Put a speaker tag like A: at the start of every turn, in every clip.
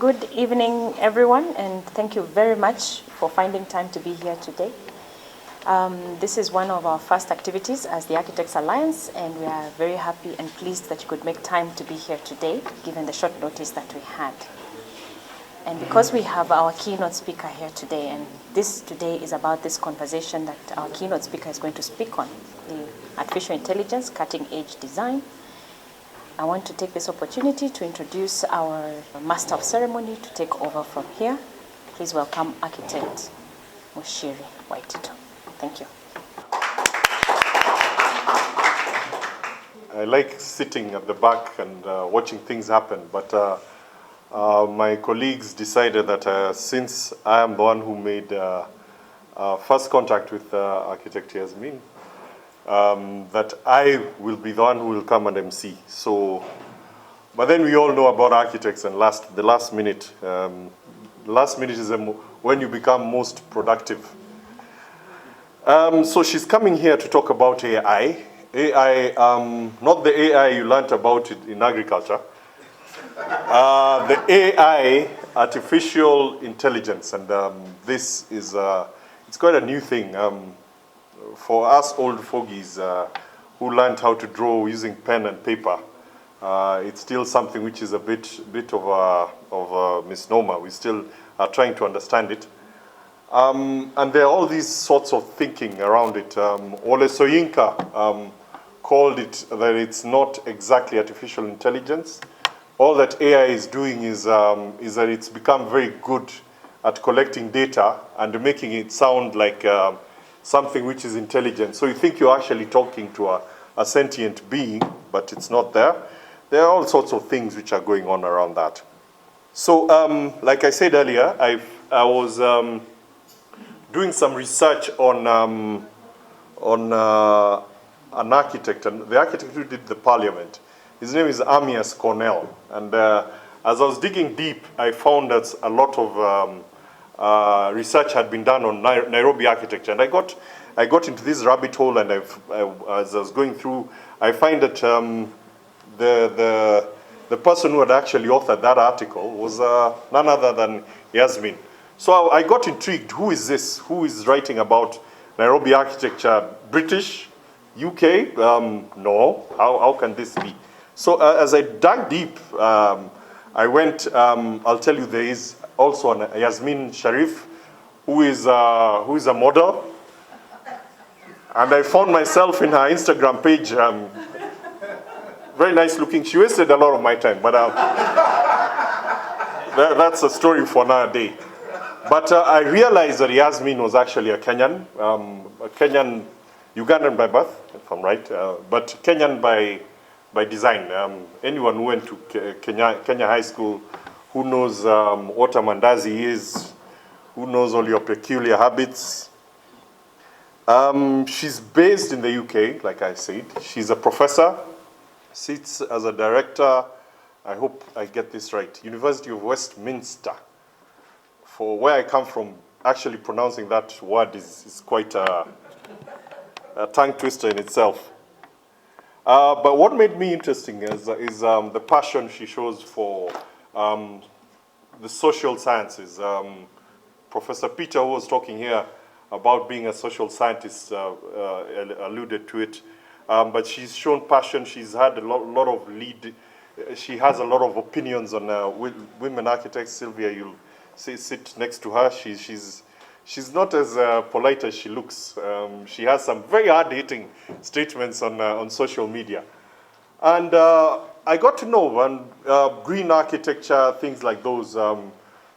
A: Good evening, everyone, and thank you very much for finding time to be here today. This is one of our first activities as the Architects Alliance, and we are very happy and pleased that you could make time to be here today, given the short notice that we had. And because we have our keynote speaker here today, and this today is about this conversation that our keynote speaker is going to speak on, the artificial intelligence, cutting-edge design, I want to take this opportunity to introduce our Master of Ceremony to take over from here. Please welcome Architect Mushiri Waitito. Thank you.
B: I like sitting at the back and watching things happen, but my colleagues decided that since I am the one who made first contact with Architect Yasmin, that I will be the one who will come and MC. So, but then we all know about architects and the last minute. Last minute is when you become most productive. So she's coming here to talk about AI. AI, not the AI you learned about it in agriculture. The AI, artificial intelligence, and this is it's quite a new thing. For us old fogies who learned how to draw using pen and paper, it's still something which is a bit of a misnomer. We still are trying to understand it. And there are all these sorts of thinking around it. Ole Soyinka called it that it's not exactly artificial intelligence. All that AI is doing is that it's become very good at collecting data and making it sound like something which is intelligent. So you think you're actually talking to a sentient being, but it's not there. There are all sorts of things which are going on around that. So like I said earlier, I was doing some research on an architect, and the architect who did the parliament. His name is Amias Cornell. And as I was digging deep, I found that a lot of research had been done on Nairobi architecture, and I got into this rabbit hole, and as I was going through, I find that the person who had actually authored that article was none other than Yasmin. So I got intrigued. Who is this? Who is writing about Nairobi architecture? British? UK? No. How can this be? So as I dug deep, I went. I'll tell you, there is also an Yasmin Shariff, who is a model, and I found myself in her Instagram page. Very nice looking. She wasted a lot of my time, but that's a story for another day. But I realized that Yasmin was actually a Kenyan, Ugandan by birth, if I'm right, but Kenyan by design. Anyone who went to Kenya High School, who knows what a mandazi is, who knows all your peculiar habits. She's based in the UK, like I said. She's a professor, sits as a director, I hope I get this right, University of Westminster. For where I come from, actually pronouncing that word is quite a tongue twister in itself. But what made me interesting is the passion she shows for the social sciences. Professor Peter, who was talking here about being a social scientist, alluded to it. But she's shown passion. She's had a lot of lead. She has a lot of opinions on women architects. Sylvia, you'll sit next to her. She's not as polite as she looks. She has some very hard-hitting statements on social media. And I got to know green architecture, things like those.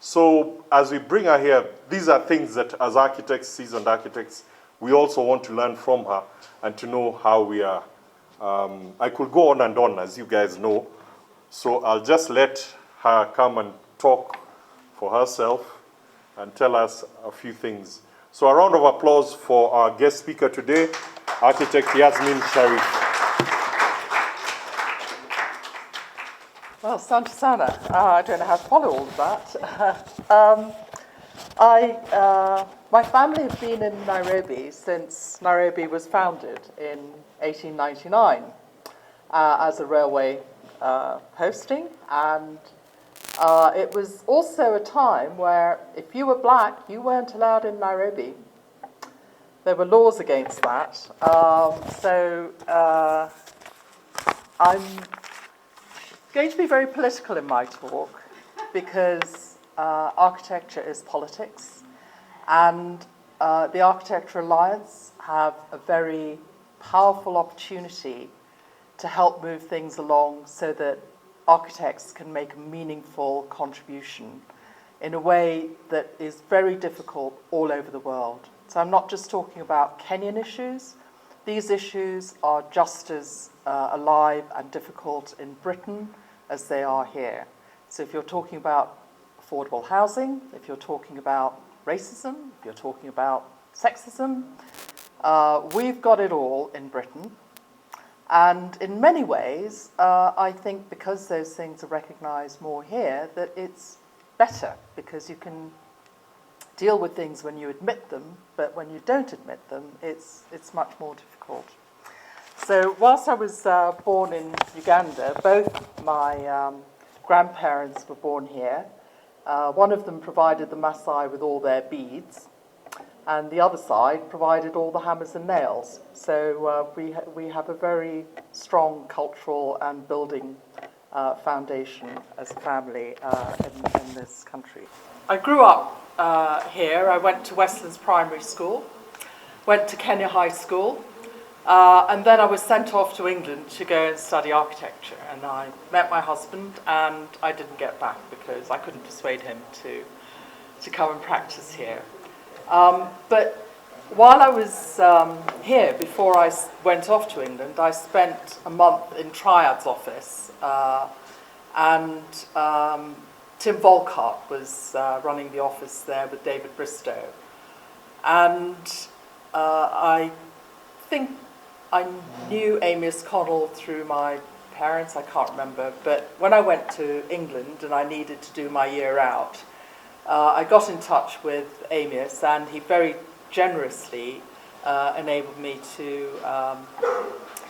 B: So as we bring her here, these are things that as architects, seasoned architects, we also want to learn from her and to know how we are. I could go on and on, as you guys know. So I'll just let her come and talk for herself and tell us a few things. So a round of applause for our guest speaker today, Architect Yasmin Shariff.
C: Well, Asante Sana. I don't know how to follow all of that. My family have been in Nairobi since Nairobi was founded in 1899 as a railway posting, and It was also a time where if you were black, you weren't allowed in Nairobi. There were laws against that. I'm going to be very political in my talk because architecture is politics, and the Architecture Alliance have a very powerful opportunity to help move things along so that architects can make a meaningful contribution in a way that is very difficult all over the world. So I'm not just talking about Kenyan issues. These issues are just as alive and difficult in Britain as they are here. So if you're talking about affordable housing, if you're talking about racism, if you're talking about sexism, we've got it all in Britain. And in many ways, I think because those things are recognised more here, that it's better because you can deal with things when you admit them, but when you don't admit them, it's much more difficult. So whilst I was born in Uganda, both my grandparents were born here. One of them provided the Maasai with all their beads, and the other side provided all the hammers and nails. So we have a very strong cultural and building foundation as a family in this country. I grew up here. I went to Westlands Primary School, went to Kenya High School, and then I was sent off to England to go and study architecture. And I met my husband, and I didn't get back because I couldn't persuade him to come and practice here. But while I was here, before I went off to England, I spent a month in Triad's office, and Tim Volkart was running the office there with David Bristow. And I think I knew Amias Connell through my parents, I can't remember, but when I went to England and I needed to do my year out, I got in touch with Amias, and he very generously enabled me to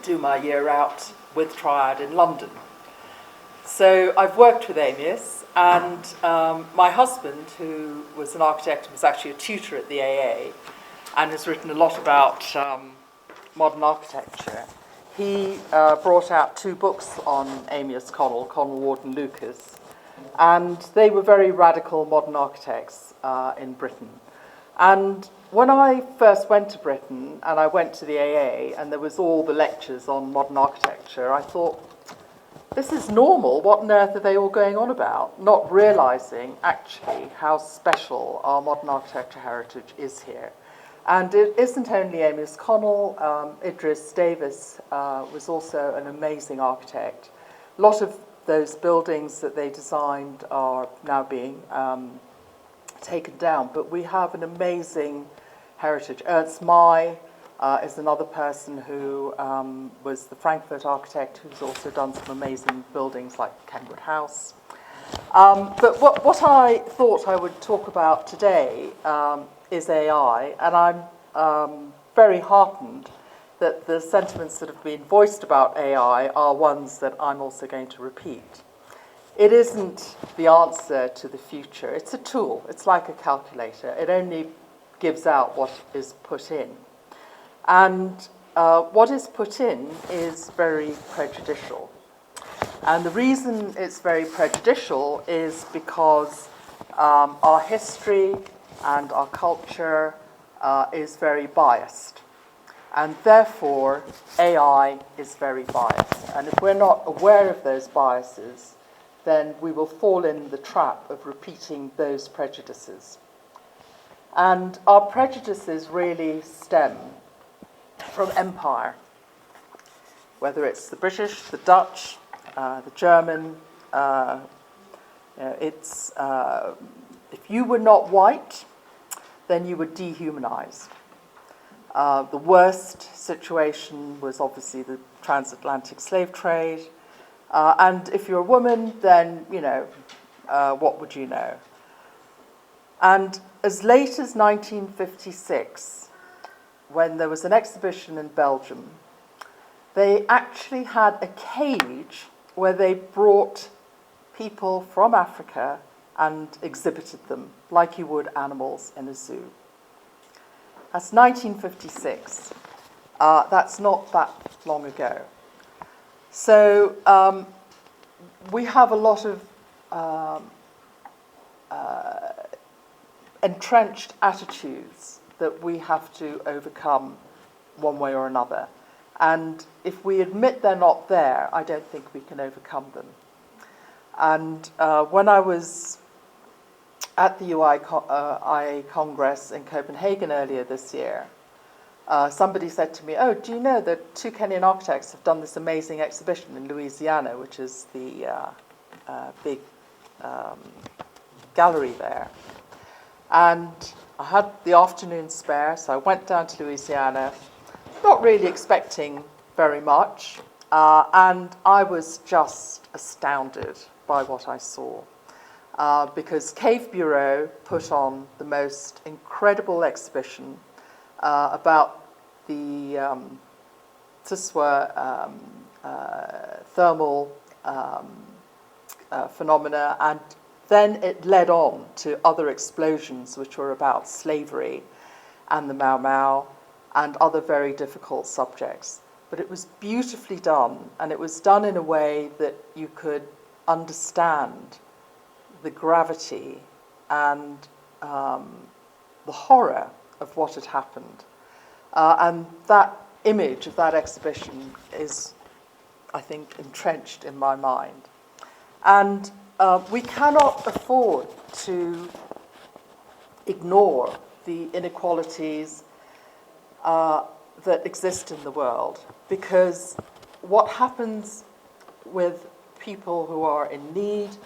C: do my year out with Triad in London. So I've worked with Amias, and my husband, who was an architect, was actually a tutor at the AA and has written a lot about modern architecture. He brought out 2 books on Amias Connell, Ward and Lucas, and they were very radical modern architects in Britain. And when I first went to Britain, and I went to the AA, and there was all the lectures on modern architecture, I thought, this is normal. What on earth are they all going on about? Not realising, actually, how special our modern architecture heritage is here. And it isn't only Amias Connell. Idris Davis was also an amazing architect. A lot of those buildings that they designed are now being taken down, but we have an amazing heritage. Ernst May is another person who was the Frankfurt architect, who's also done some amazing buildings like Kenwood House. But what I thought I would talk about today is AI, and I'm very heartened that the sentiments that have been voiced about AI are ones that I'm also going to repeat. It isn't the answer to the future. It's a tool. It's like a calculator. It only gives out what is put in. And what is put in is very prejudicial. And the reason it's very prejudicial is because our history and our culture is very biased. And therefore, AI is very biased. And if we're not aware of those biases, then we will fall in the trap of repeating those prejudices. And our prejudices really stem from empire, whether it's the British, the Dutch, the German. If you were not white, then you were dehumanized. The worst situation was obviously the transatlantic slave trade. And if you're a woman, then, what would you know? And as late as 1956, when there was an exhibition in Belgium, they actually had a cage where they brought people from Africa and exhibited them like you would animals in a zoo. That's 1956. That's not that long ago. So we have a lot of entrenched attitudes that we have to overcome one way or another. And if we admit they're not there, I don't think we can overcome them. And when I was at the UI Congress in Copenhagen earlier this year, somebody said to me, "Oh, do you know that 2 Kenyan architects have done this amazing exhibition in Louisiana," which is the big gallery there. And I had the afternoon spare, so I went down to Louisiana, not really expecting very much, and I was just astounded by what I saw. Because Cave Bureau put on the most incredible exhibition about the Tiswa thermal phenomena, and then it led on to other explosions which were about slavery and the Mau Mau and other very difficult subjects. But it was beautifully done, and it was done in a way that you could understand the gravity and the horror of what had happened. And that image of that exhibition is, I think, entrenched in my mind. And we cannot afford to ignore the inequalities that exist in the world, because what happens with people who are in need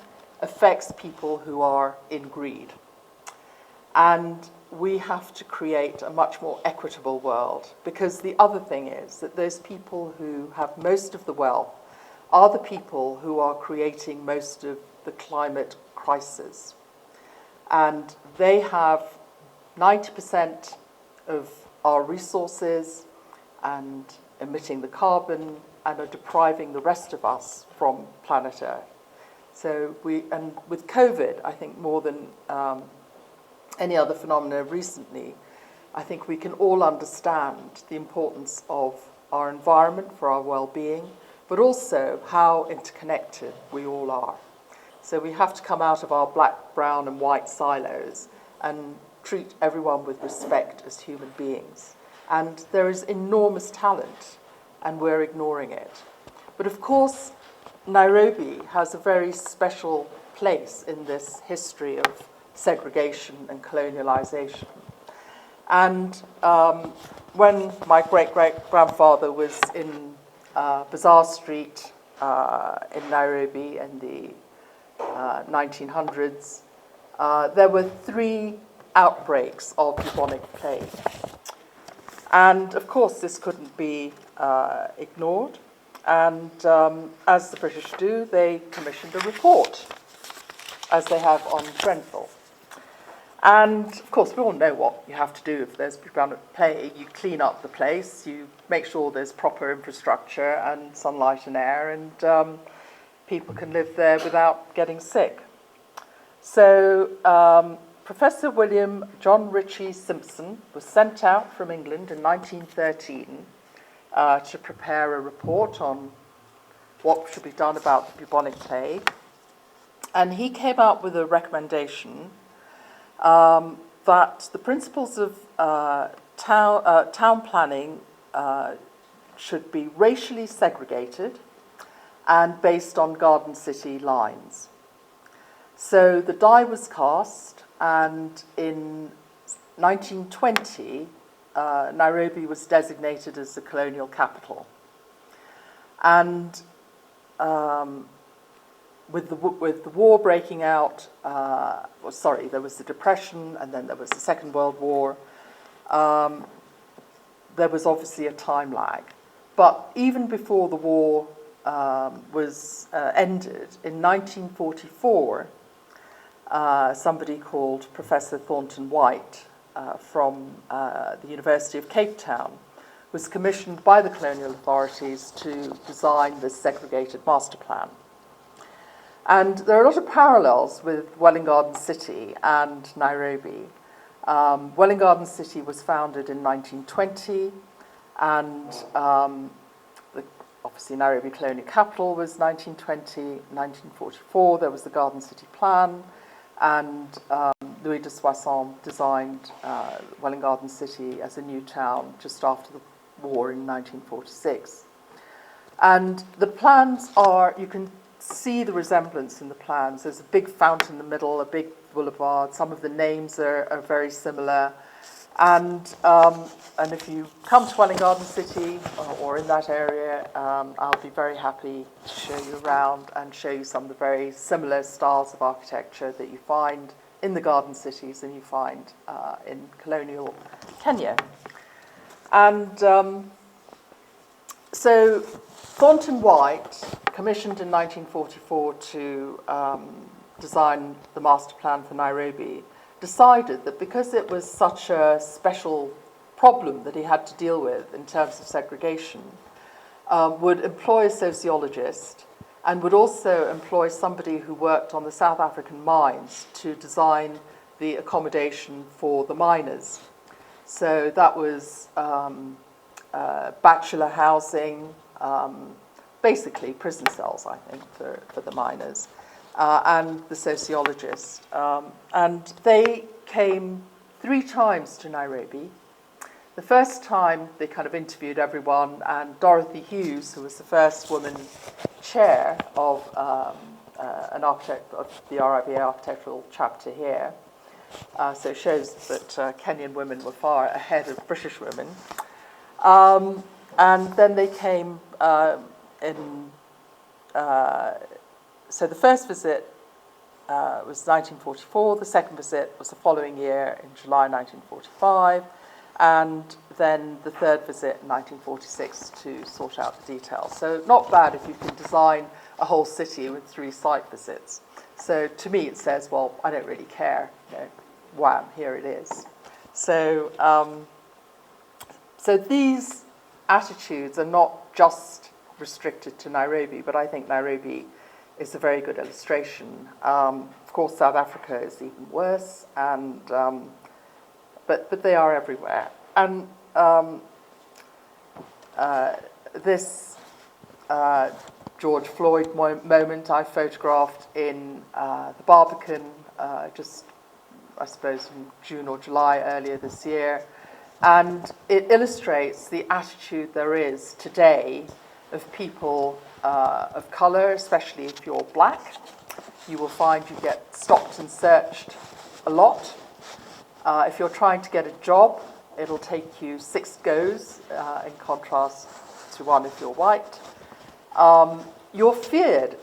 C: affects people who are in greed. And we have to create a much more equitable world, because the other thing is that those people who have most of the wealth are the people who are creating most of the climate crisis. And they have 90% of our resources and emitting the carbon and are depriving the rest of us from planet Earth. So and with COVID, I think more than any other phenomena recently, I think we can all understand the importance of our environment for our well-being, but also how interconnected we all are. So we have to come out of our black, brown, and white silos and treat everyone with respect as human beings. And there is enormous talent, and we're ignoring it. But of course, Nairobi has a very special place in this history of segregation and colonialization. And when my great-great-grandfather was in Bazaar Street in Nairobi in the 1900s, there were 3 outbreaks of bubonic plague. And of course, this couldn't be ignored. And as the British do, they commissioned a report, as they have on Grenfell. And of course, we all know what you have to do if there's bubonic plague. You clean up the place, you make sure there's proper infrastructure and sunlight and air, and people can live there without getting sick. So Professor William John Ritchie Simpson was sent out from England in 1913 to prepare a report on what should be done about the bubonic plague. And he came out with a recommendation that the principles of town planning should be racially segregated and based on garden city lines. So the die was cast, and in 1920, Nairobi was designated as the colonial capital. And with the war breaking out, there was the Depression, and then there was the Second World War. There was obviously a time lag. But even before the war was ended, in 1944, somebody called Professor Thornton White from the University of Cape Town was commissioned by the colonial authorities to design this segregated master plan. And there are a lot of parallels with Welwyn Garden City and Nairobi. Welwyn Garden City was founded in 1920, and obviously Nairobi colonial capital was 1920. 1944 there was the Garden City Plan, and Louis de Soissons designed Welwyn Garden City as a new town just after the war in 1946. And the plans are, you can see the resemblance in the plans. There's a big fountain in the middle, a big boulevard. Some of the names are very similar. And if you come to Welwyn Garden City or in that area, I'll be very happy to show you around and show you some of the very similar styles of architecture that you find in the garden cities and you find in colonial Kenya. And so Thornton White, commissioned in 1944 to design the master plan for Nairobi, decided that because it was such a special problem that he had to deal with in terms of segregation, would employ a sociologist and would also employ somebody who worked on the South African mines to design the accommodation for the miners. So that was bachelor housing, basically prison cells, I think, for the miners, and the sociologist. And they came 3 times to Nairobi. The first time they kind of interviewed everyone, and Dorothy Hughes, who was the first woman chair of an architect of the RIBA architectural chapter here, so it shows that Kenyan women were far ahead of British women. And then they came so the first visit was 1944, the second visit was the following year in July 1945, and then the third visit in 1946 to sort out the details. So not bad if you can design a whole city with 3 site visits. So to me it says, well, I don't really care, wham, here it is. So, so these attitudes are not just restricted to Nairobi, but I think Nairobi is a very good illustration. Of course, South Africa is even worse, and but they are everywhere. And this George Floyd moment I photographed in the Barbican just, I suppose, in June or July earlier this year. And it illustrates the attitude there is today of people of colour, especially if you're black. You will find you get stopped and searched a lot. If you're trying to get a job, it'll take you 6 goes, in contrast to 1 if you're white. You're feared.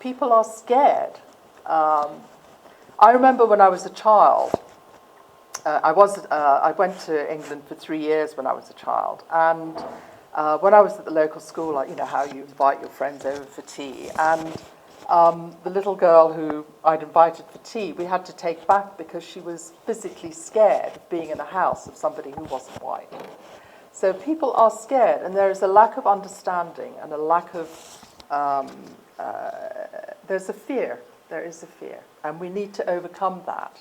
C: People are scared. I remember when I was a child, I went to England for 3 years when I was a child, and when I was at the local school, you know how you invite your friends over for tea, and the little girl who I'd invited for tea, we had to take back because she was physically scared of being in a house of somebody who wasn't white. So people are scared, and there is a lack of understanding and a lack of, there's a fear. There is a fear, and we need to overcome that.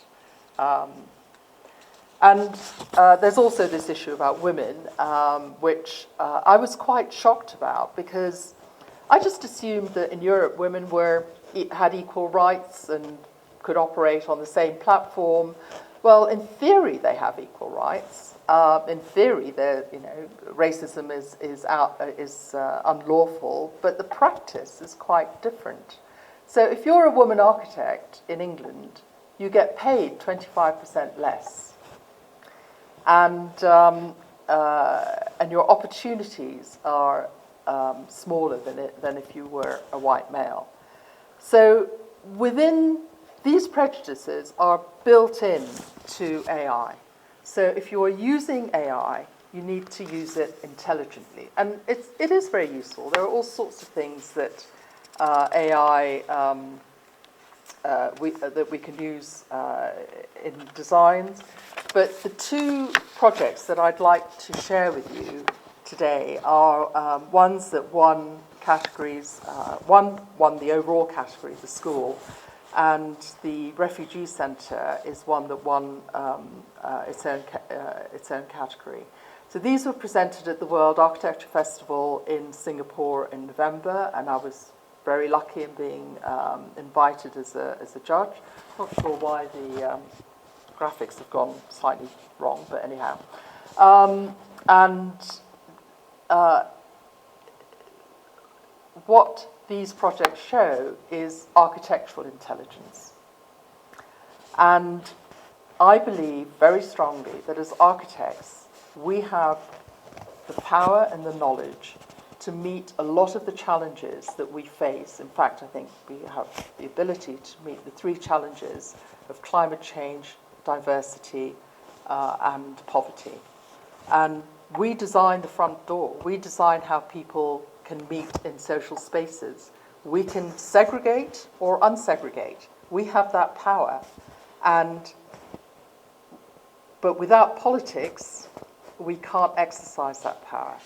C: And there's also this issue about women, which I was quite shocked about, because I just assumed that in Europe women had equal rights and could operate on the same platform. Well, in theory they have equal rights. In theory, racism is unlawful, but the practice is quite different. So if you're a woman architect in England, you get paid 25% less. And your opportunities are smaller than if you were a white male. So these prejudices are built in to AI. So if you're using AI, you need to use it intelligently. And it is very useful. There are all sorts of things that AI that we can use in designs. But the 2 projects that I'd like to share with you today are ones that won categories. One won the overall category, the school, and the refugee centre is one that won its own category. So these were presented at the World Architecture Festival in Singapore in November, and I was very lucky in being invited as a judge. Not sure why the graphics have gone slightly wrong, but anyhow. What these projects show is architectural intelligence. And I believe very strongly that as architects, we have the power and the knowledge to meet a lot of the challenges that we face. In fact, I think we have the ability to meet the three challenges of climate change, diversity, and poverty. And we design the front door. We design how people can meet in social spaces. We can segregate or unsegregate. We have that power. But without politics, we can't exercise that power.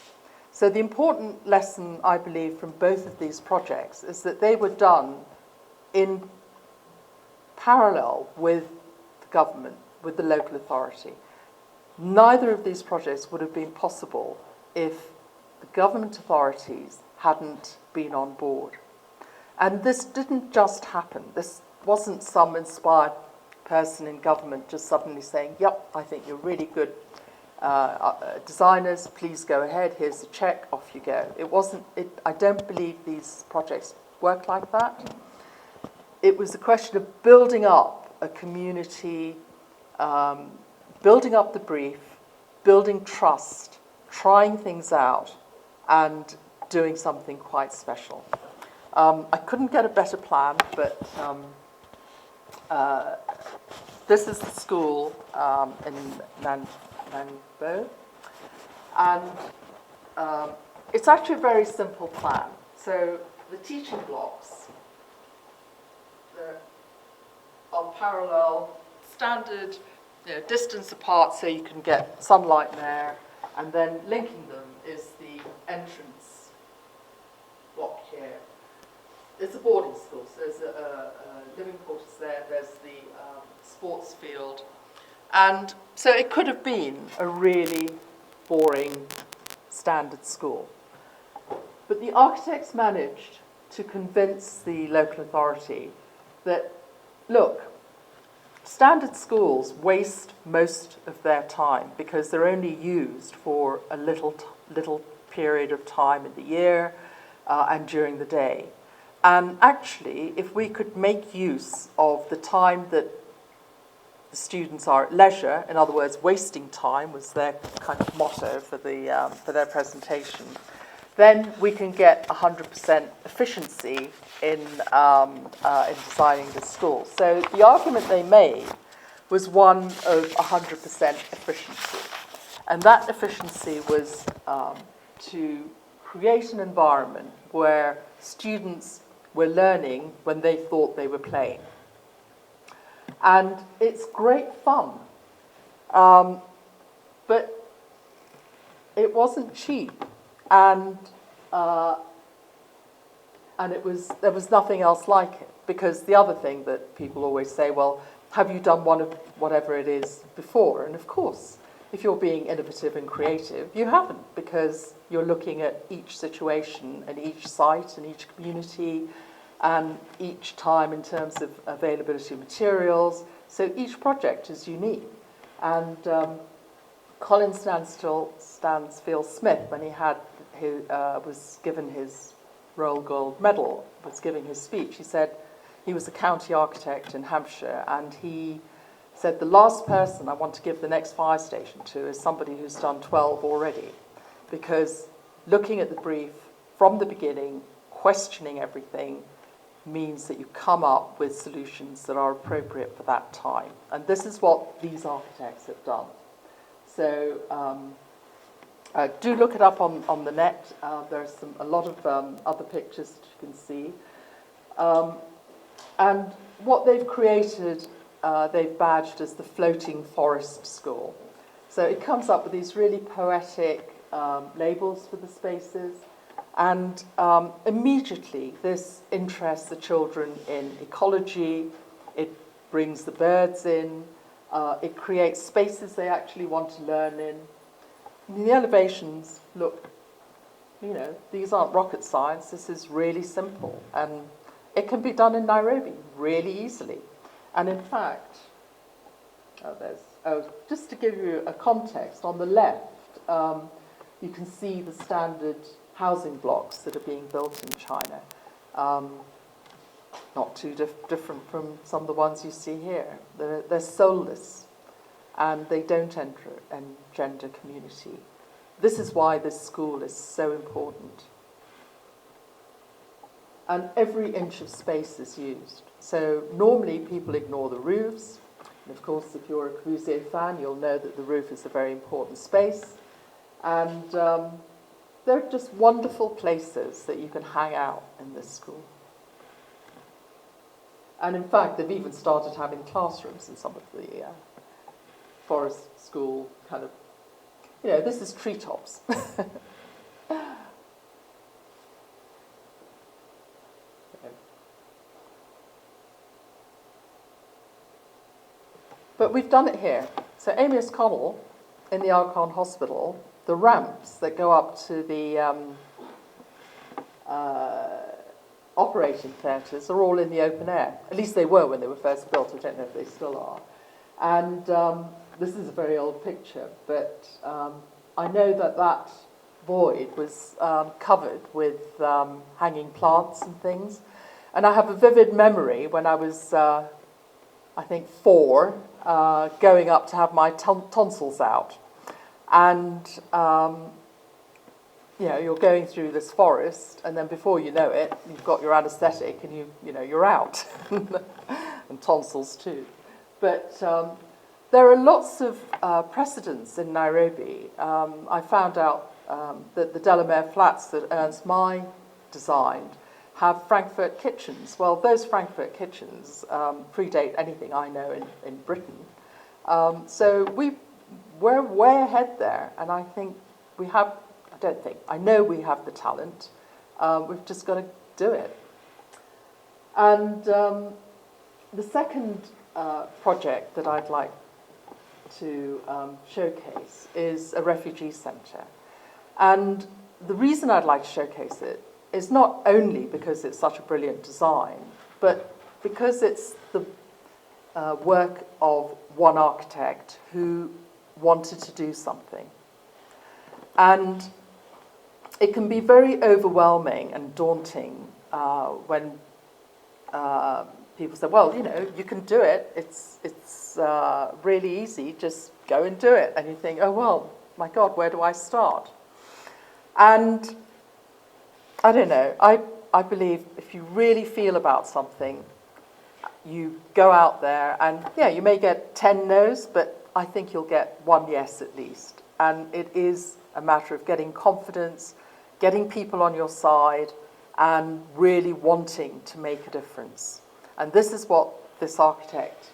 C: So the important lesson, I believe, from both of these projects is that they were done in parallel with the government, with the local authority. Neither of these projects would have been possible if the government authorities hadn't been on board. And this didn't just happen. This wasn't some inspired person in government just suddenly saying, yep, I think you're really good designers, please go ahead, here's the check, off you go. I don't believe these projects work like that. It was a question of building up a community, building up the brief, building trust, trying things out, and doing something quite special. I couldn't get a better plan, but this is the school in Nanbo, and it's actually a very simple plan. So the teaching blocks are parallel, standard, distance apart so you can get sunlight there, and then linking them is the entrance block here. It's a boarding school, so there's a living quarters there, there's the sports field. And so it could have been a really boring standard school. But the architects managed to convince the local authority that, look, standard schools waste most of their time because they're only used for a little period of time in the year and during the day. And actually, if we could make use of the time that the students are at leisure, in other words, wasting time was their kind of motto for their presentation, then we can get 100% efficiency in designing the school. So the argument they made was one of 100% efficiency. And that efficiency was to create an environment where students were learning when they thought they were playing. And it's great fun. But it wasn't cheap. And there was nothing else like it. Because the other thing that people always say, well, have you done one of whatever it is before? And of course, if you're being innovative and creative, you haven't, because you're looking at each situation and each site and each community and each time in terms of availability of materials. So each project is unique. And Colin Stansfield Smith, when he was given his Royal Gold Medal, was giving his speech, he said he was a county architect in Hampshire, and he said the last person I want to give the next fire station to is somebody who's done 12 already, because looking at the brief from the beginning, questioning everything, means that you come up with solutions that are appropriate for that time. And this is what these architects have done. So do look it up on the net. There's a lot of other pictures that you can see. And what they've created, they've badged as the Floating Forest School. So it comes up with these really poetic labels for the spaces. And immediately this interests the children in ecology, it brings the birds in, it creates spaces they actually want to learn in. I mean, the elevations look, you know, these aren't rocket science, this is really simple. And it can be done in Nairobi really easily. And in fact, just to give you a context, on the left, you can see the standard housing blocks that are being built in China. Not too different from some of the ones you see here. They're soulless, and they don't engender community. This is why this school is so important. And every inch of space is used. So normally people ignore the roofs. And of course, if you're a Corbusier fan, you'll know that the roof is a very important space. And they're just wonderful places that you can hang out in this school. And in fact, they've even started having classrooms in some of the forest school kind of, you know, this is treetops. But we've done it here. So Amias Connell, in the Archon Hospital, the ramps that go up to the operating theatres are all in the open air. At least they were when they were first built. I don't know if they still are. And this is a very old picture, but I know that that void was covered with hanging plants and things. And I have a vivid memory when I was, I think, 4, going up to have my tonsils out. And, you know, you're going through this forest, and then before you know it, you've got your anaesthetic, and you know, you're out. And tonsils too. But there are lots of precedents in Nairobi. I found out that the Delamere flats that Ernst May designed have Frankfurt kitchens. Well, those Frankfurt kitchens predate anything I know in Britain. So we're way ahead there, and I think we have, I know we have the talent. We've just got to do it. And the second project that I'd like to showcase is a refugee centre. And the reason I'd like to showcase it is not only because it's such a brilliant design, but because it's the work of one architect who wanted to do something. And it can be very overwhelming and daunting when people say, well, you know, you can do it. It's really easy. Just go and do it. And you think, oh, well, my God, where do I start? And I don't know. I believe if you really feel about something, you go out there and, yeah, you may get 10 no's, but I think you'll get 1 yes at least. And it is a matter of getting confidence, getting people on your side, and really wanting to make a difference. And this is what this architect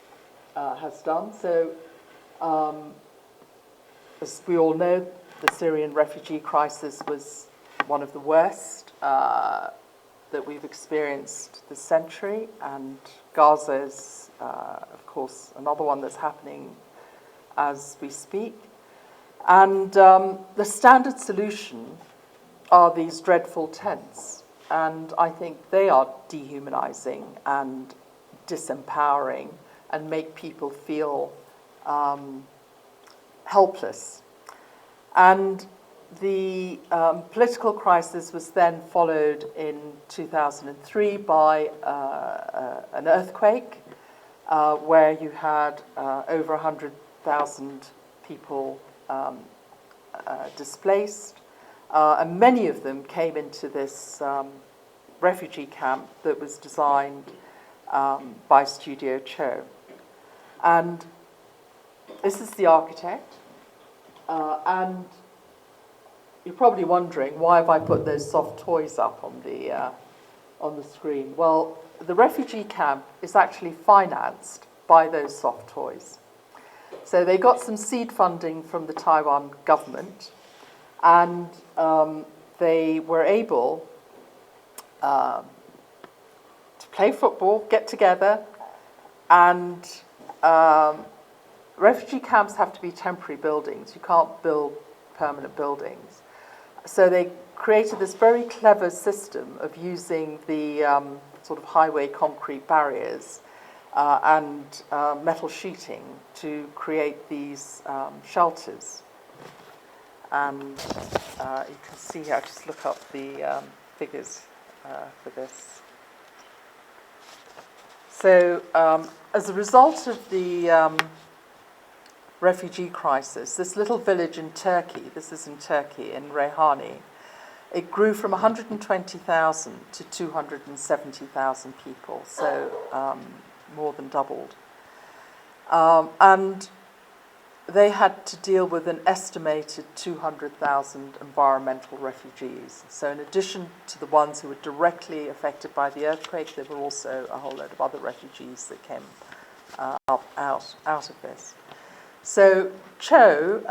C: has done. So, as we all know, the Syrian refugee crisis was one of the worst that we've experienced this century, and Gaza is, of course, another one that's happening as we speak. And the standard solution are these dreadful tents, and I think they are dehumanizing and disempowering and make people feel helpless. And the political crisis was then followed in 2003 by an earthquake where you had over 100,000 people displaced, and many of them came into this refugee camp that was designed by Studio Cho. And this is the architect, and you're probably wondering, why have I put those soft toys up on the screen? Well, the refugee camp is actually financed by those soft toys. So they got some seed funding from the Taiwan government, and they were able to play football, get together, and refugee camps have to be temporary buildings. You can't build permanent buildings. So they created this very clever system of using the sort of highway concrete barriers and metal sheeting to create these shelters. And you can see here, just look up the figures for this. So as a result of the refugee crisis, this little village in Turkey, this is in Turkey, in Reyhani, it grew from 120,000 to 270,000 people, so more than doubled. And they had to deal with an estimated 200,000 environmental refugees. So in addition to the ones who were directly affected by the earthquake, there were also a whole load of other refugees that came out of this. So Cho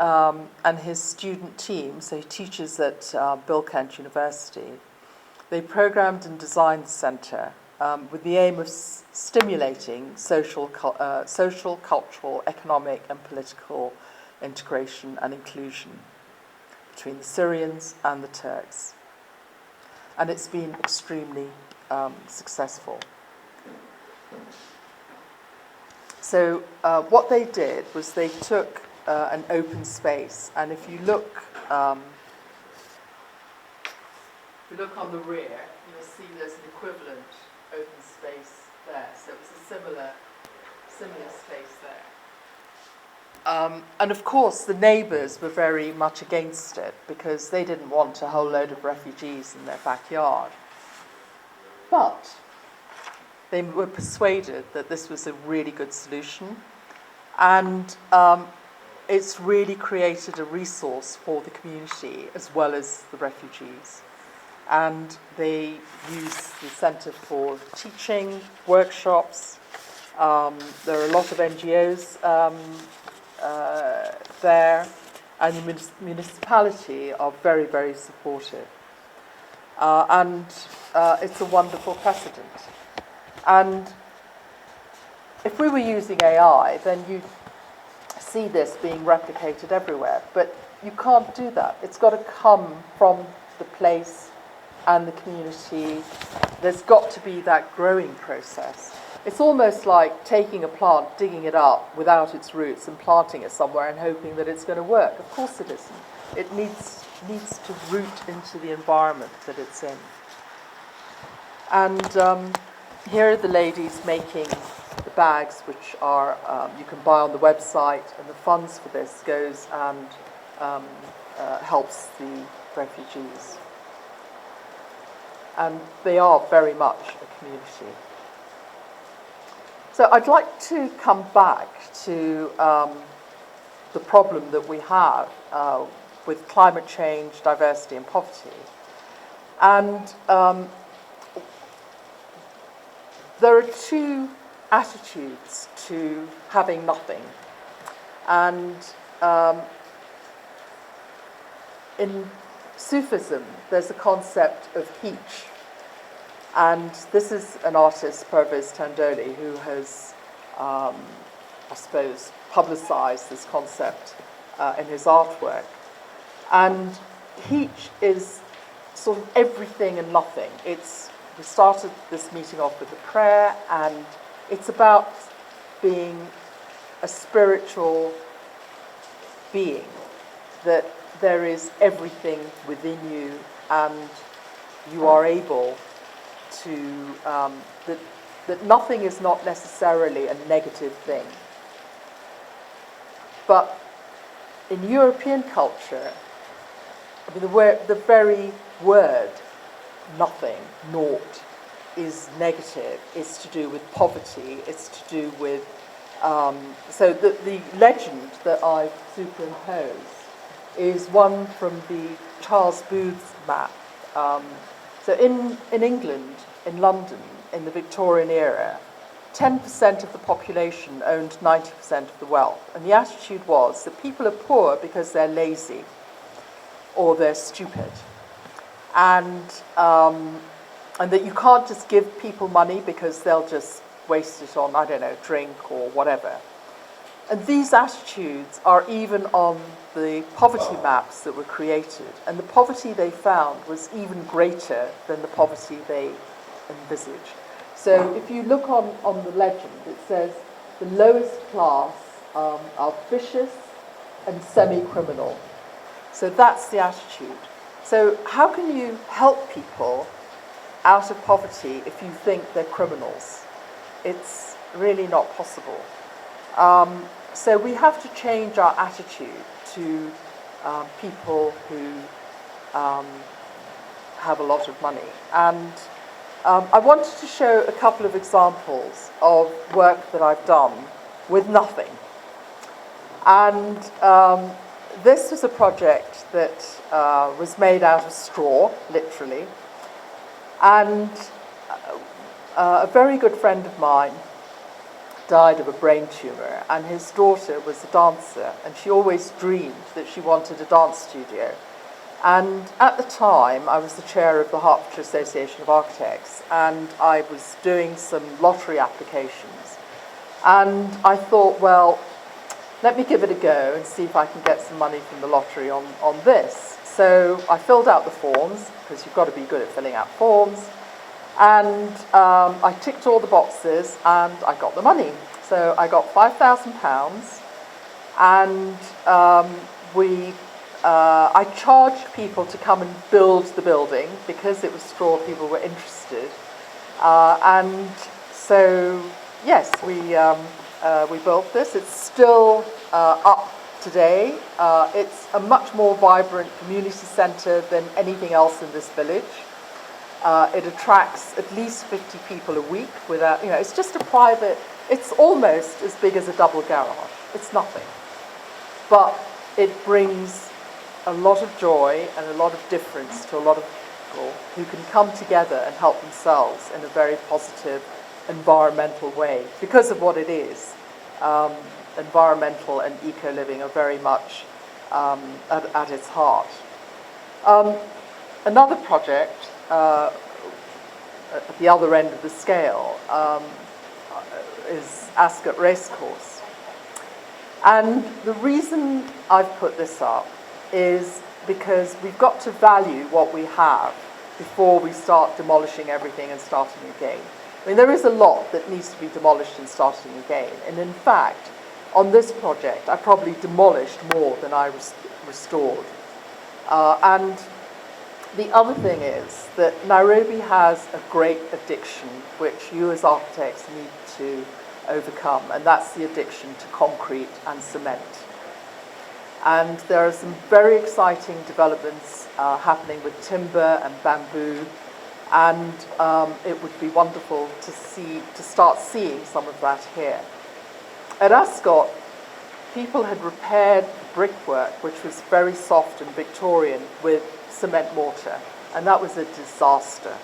C: and his student team, so he teaches at Bill Kent University, they programmed and designed the centre with the aim of stimulating social, cultural, economic and political integration and inclusion between the Syrians and the Turks. And it's been extremely successful. So what they did was they took an open space, and if you look on the rear, you'll see there's an equivalent open space there. So it's a similar space there. And of course, the neighbours were very much against it because they didn't want a whole load of refugees in their backyard. But they were persuaded that this was a really good solution, and it's really created a resource for the community as well as the refugees. And they use the centre for teaching, workshops. There are a lot of NGOs there, and the municipality are very, very supportive. And it's a wonderful precedent. And if we were using AI, then you'd see this being replicated everywhere. But you can't do that. It's got to come from the place and the community. There's got to be that growing process. It's almost like taking a plant, digging it up without its roots and planting it somewhere and hoping that it's going to work. Of course it isn't. It needs to root into the environment that it's in. And here are the ladies making the bags, which are you can buy on the website, and the funds for this goes and helps the refugees. And they are very much a community. So I'd like to come back to the problem that we have with climate change, diversity and poverty. And there are two attitudes to having nothing. And in Sufism, there's a concept of heech. And this is an artist, Pervez Tandoli, who has, I suppose, publicized this concept in his artwork. And heech is sort of everything and nothing. We started this meeting off with a prayer, and it's about being a spiritual being, that there is everything within you, and you are able to, that nothing is not necessarily a negative thing. But in European culture, I mean, the very word nothing, naught, is negative. It's to do with poverty. It's to do with... so the legend that I've superimposed is one from the Charles Booth's map. So in England, in London, in the Victorian era, 10% of the population owned 90% of the wealth. And the attitude was that people are poor because they're lazy or they're stupid. and that you can't just give people money because they'll just waste it on, I don't know, drink or whatever. And these attitudes are even on the poverty maps that were created. And the poverty they found was even greater than the poverty they envisaged. So if you look on the legend, it says the lowest class are vicious and semi-criminal. So that's the attitude. So how can you help people out of poverty if you think they're criminals? It's really not possible. So we have to change our attitude to people who have a lot of money. And I wanted to show a couple of examples of work that I've done with nothing. And this was a project that was made out of straw, literally. And a very good friend of mine died of a brain tumour, and his daughter was a dancer, and she always dreamed that she wanted a dance studio. And at the time, I was the chair of the Hertfordshire Association of Architects, and I was doing some lottery applications. And I thought, well, let me give it a go and see if I can get some money from the lottery on this. So I filled out the forms, because you've got to be good at filling out forms. And I ticked all the boxes and I got the money. So I got £5,000, and I charged people to come and build the building because it was straw, people were interested. And so, yes, we built this. It's still up today. It's a much more vibrant community centre than anything else in this village. It attracts at least 50 people a week without, it's just a private, it's almost as big as a double garage. It's nothing. But it brings a lot of joy and a lot of difference to a lot of people who can come together and help themselves in a very positive environmental way. Because of what it is, environmental and eco-living are very much at its heart. Another project at the other end of the scale is Ascot Racecourse. And the reason I've put this up is because we've got to value what we have before we start demolishing everything and starting again. I mean, there is a lot that needs to be demolished and starting again. And in fact, on this project, I probably demolished more than I restored. And the other thing is that Nairobi has a great addiction which you as architects need to overcome, and that's the addiction to concrete and cement. And there are some very exciting developments happening with timber and bamboo, and it would be wonderful to start seeing some of that here. At Ascot, people had repaired brickwork which was very soft and Victorian with cement mortar, and that was a disaster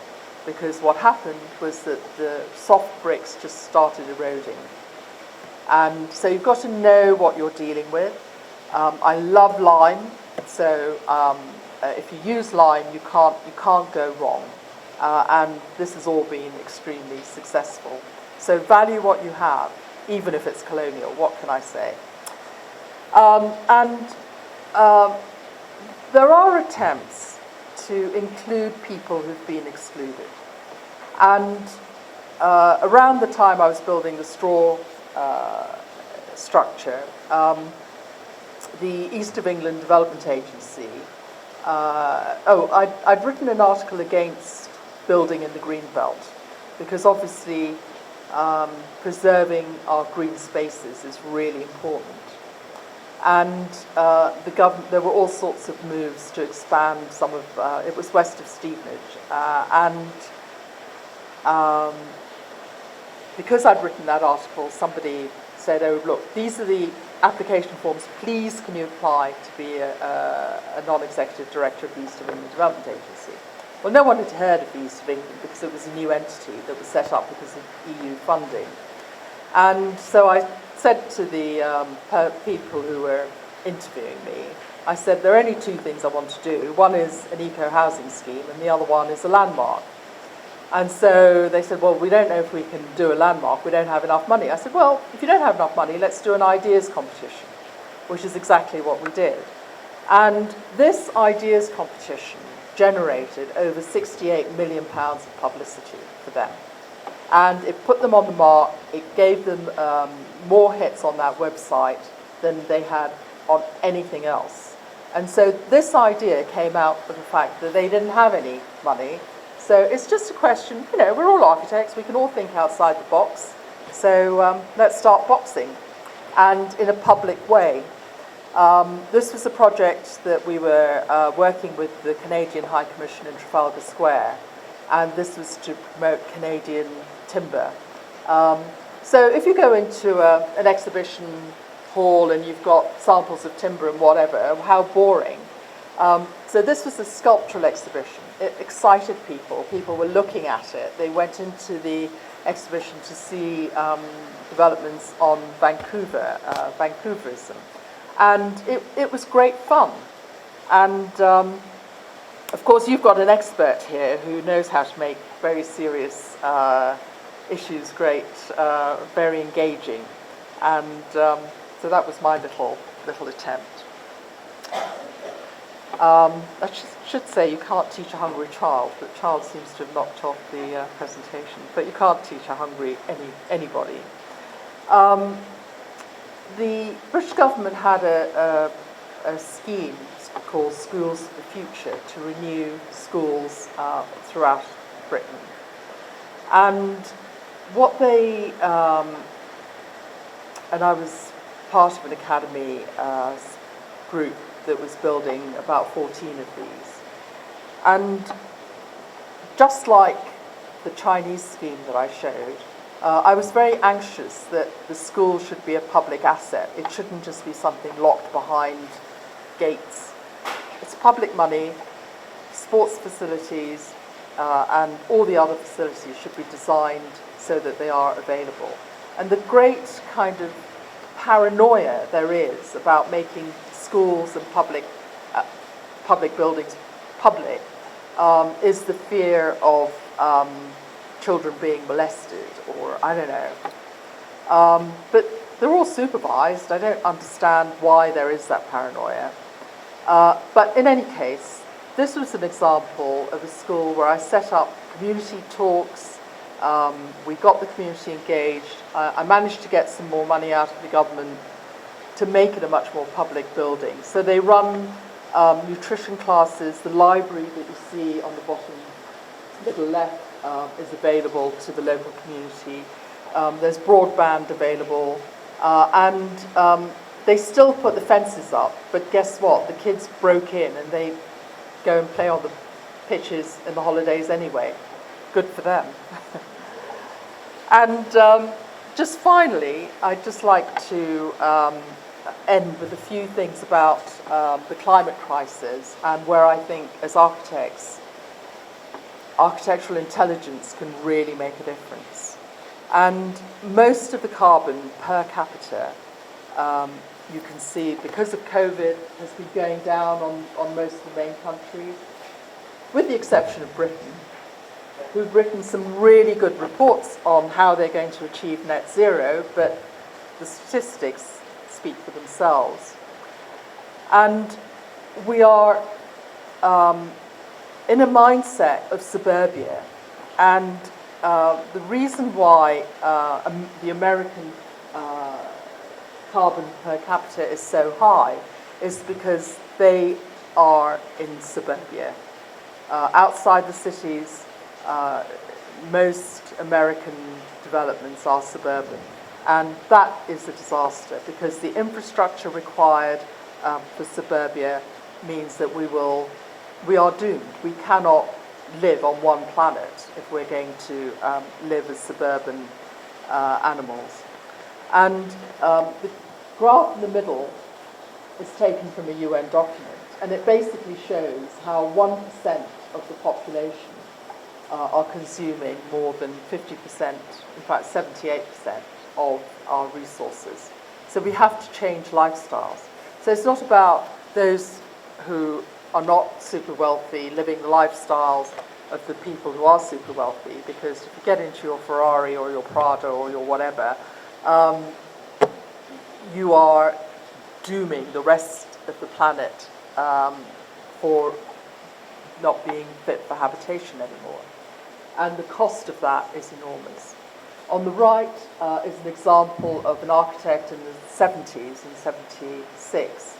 C: because what happened was that the soft bricks just started eroding. And so you've got to know what you're dealing with. I love lime, so if you use lime, you can't go wrong. And this has all been extremely successful. So value what you have, even if it's colonial. What can I say? There are attempts to include people who've been excluded. And around the time I was building the straw structure, the East of England Development Agency, I'd written an article against building in the green belt because obviously preserving our green spaces is really important. And the government, there were all sorts of moves to expand some of, it was west of Stevenage, and because I'd written that article, somebody said, oh look, these are the application forms, please can you apply to be a non-executive director of the East of England Development Agency. Well, no one had heard of the East of England because it was a new entity that was set up because of EU funding. And so I said to the people who were interviewing me, I said, there are only two things I want to do. One is an eco-housing scheme, and the other one is a landmark. And so they said, well, we don't know if we can do a landmark. We don't have enough money. I said, well, if you don't have enough money, let's do an ideas competition, which is exactly what we did. And this ideas competition generated over £68 million of publicity for them. And it put them on the mark. It gave them more hits on that website than they had on anything else. And so this idea came out of the fact that they didn't have any money. So it's just a question, you know, we're all architects, we can all think outside the box. So let's start boxing, and in a public way. This was a project that we were working with the Canadian High Commission in Trafalgar Square, and this was to promote Canadian timber. So if you go into an exhibition hall and you've got samples of timber and whatever, how boring. So this was a sculptural exhibition. It excited people. People were looking at it. They went into the exhibition to see developments on Vancouver, Vancouverism. And it was great fun. And of course, you've got an expert here who knows how to make very serious issues great, very engaging. And so that was my little attempt. I should say you can't teach a hungry child, but the child seems to have knocked off the presentation. But you can't teach a hungry anybody. The British government had a scheme called Schools for the Future to renew schools throughout Britain. And what they, and I was part of an academy group that was building about 14 of these. And just like the Chinese scheme that I showed, I was very anxious that the school should be a public asset. It shouldn't just be something locked behind gates. It's public money, sports facilities, and all the other facilities should be designed so that they are available. And the great kind of paranoia there is about making schools and public buildings public is the fear of children being molested, or I don't know. But they're all supervised. I don't understand why there is that paranoia. But in any case, this was an example of a school where I set up community talks. We got the community engaged. I managed to get some more money out of the government to make it a much more public building. So they run nutrition classes. The library that you see on the bottom middle left is available to the local community. There's broadband available. And they still put the fences up, but guess what? The kids broke in and they go and play on the pitches in the holidays anyway. Good for them. And just finally, I'd just like to end with a few things about the climate crisis and where I think, as architects, architectural intelligence can really make a difference. And most of the carbon per capita, you can see, because of COVID, has been going down on most of the main countries, with the exception of Britain, who've written some really good reports on how they're going to achieve net zero, but the statistics speak for themselves. And we are in a mindset of suburbia, and the reason why the American carbon per capita is so high is because they are in suburbia. Outside the cities, most American developments are suburban, and that is a disaster because the infrastructure required for suburbia means that we are doomed. We cannot live on one planet if we're going to live as suburban animals. And the graph in the middle is taken from a UN document, and it basically shows how 1% of the population are consuming more than 50%, in fact 78% of our resources. So we have to change lifestyles. So it's not about those who are not super wealthy living the lifestyles of the people who are super wealthy, because if you get into your Ferrari or your Prada or your whatever, you are dooming the rest of the planet for not being fit for habitation anymore. And the cost of that is enormous. On the right is an example of an architect in the 70s, in 76,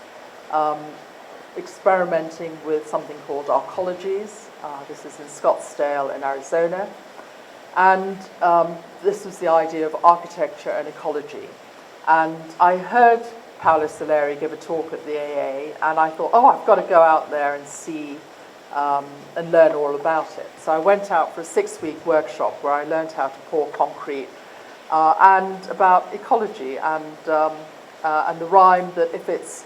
C: experimenting with something called arcologies. This is in Scottsdale in Arizona. And this was the idea of architecture and ecology. And I heard Paolo Soleri give a talk at the AA, and I thought, oh, I've got to go out there and see and learn all about it. So I went out for a 6-week workshop where I learned how to pour concrete and about ecology and the rhyme that if it's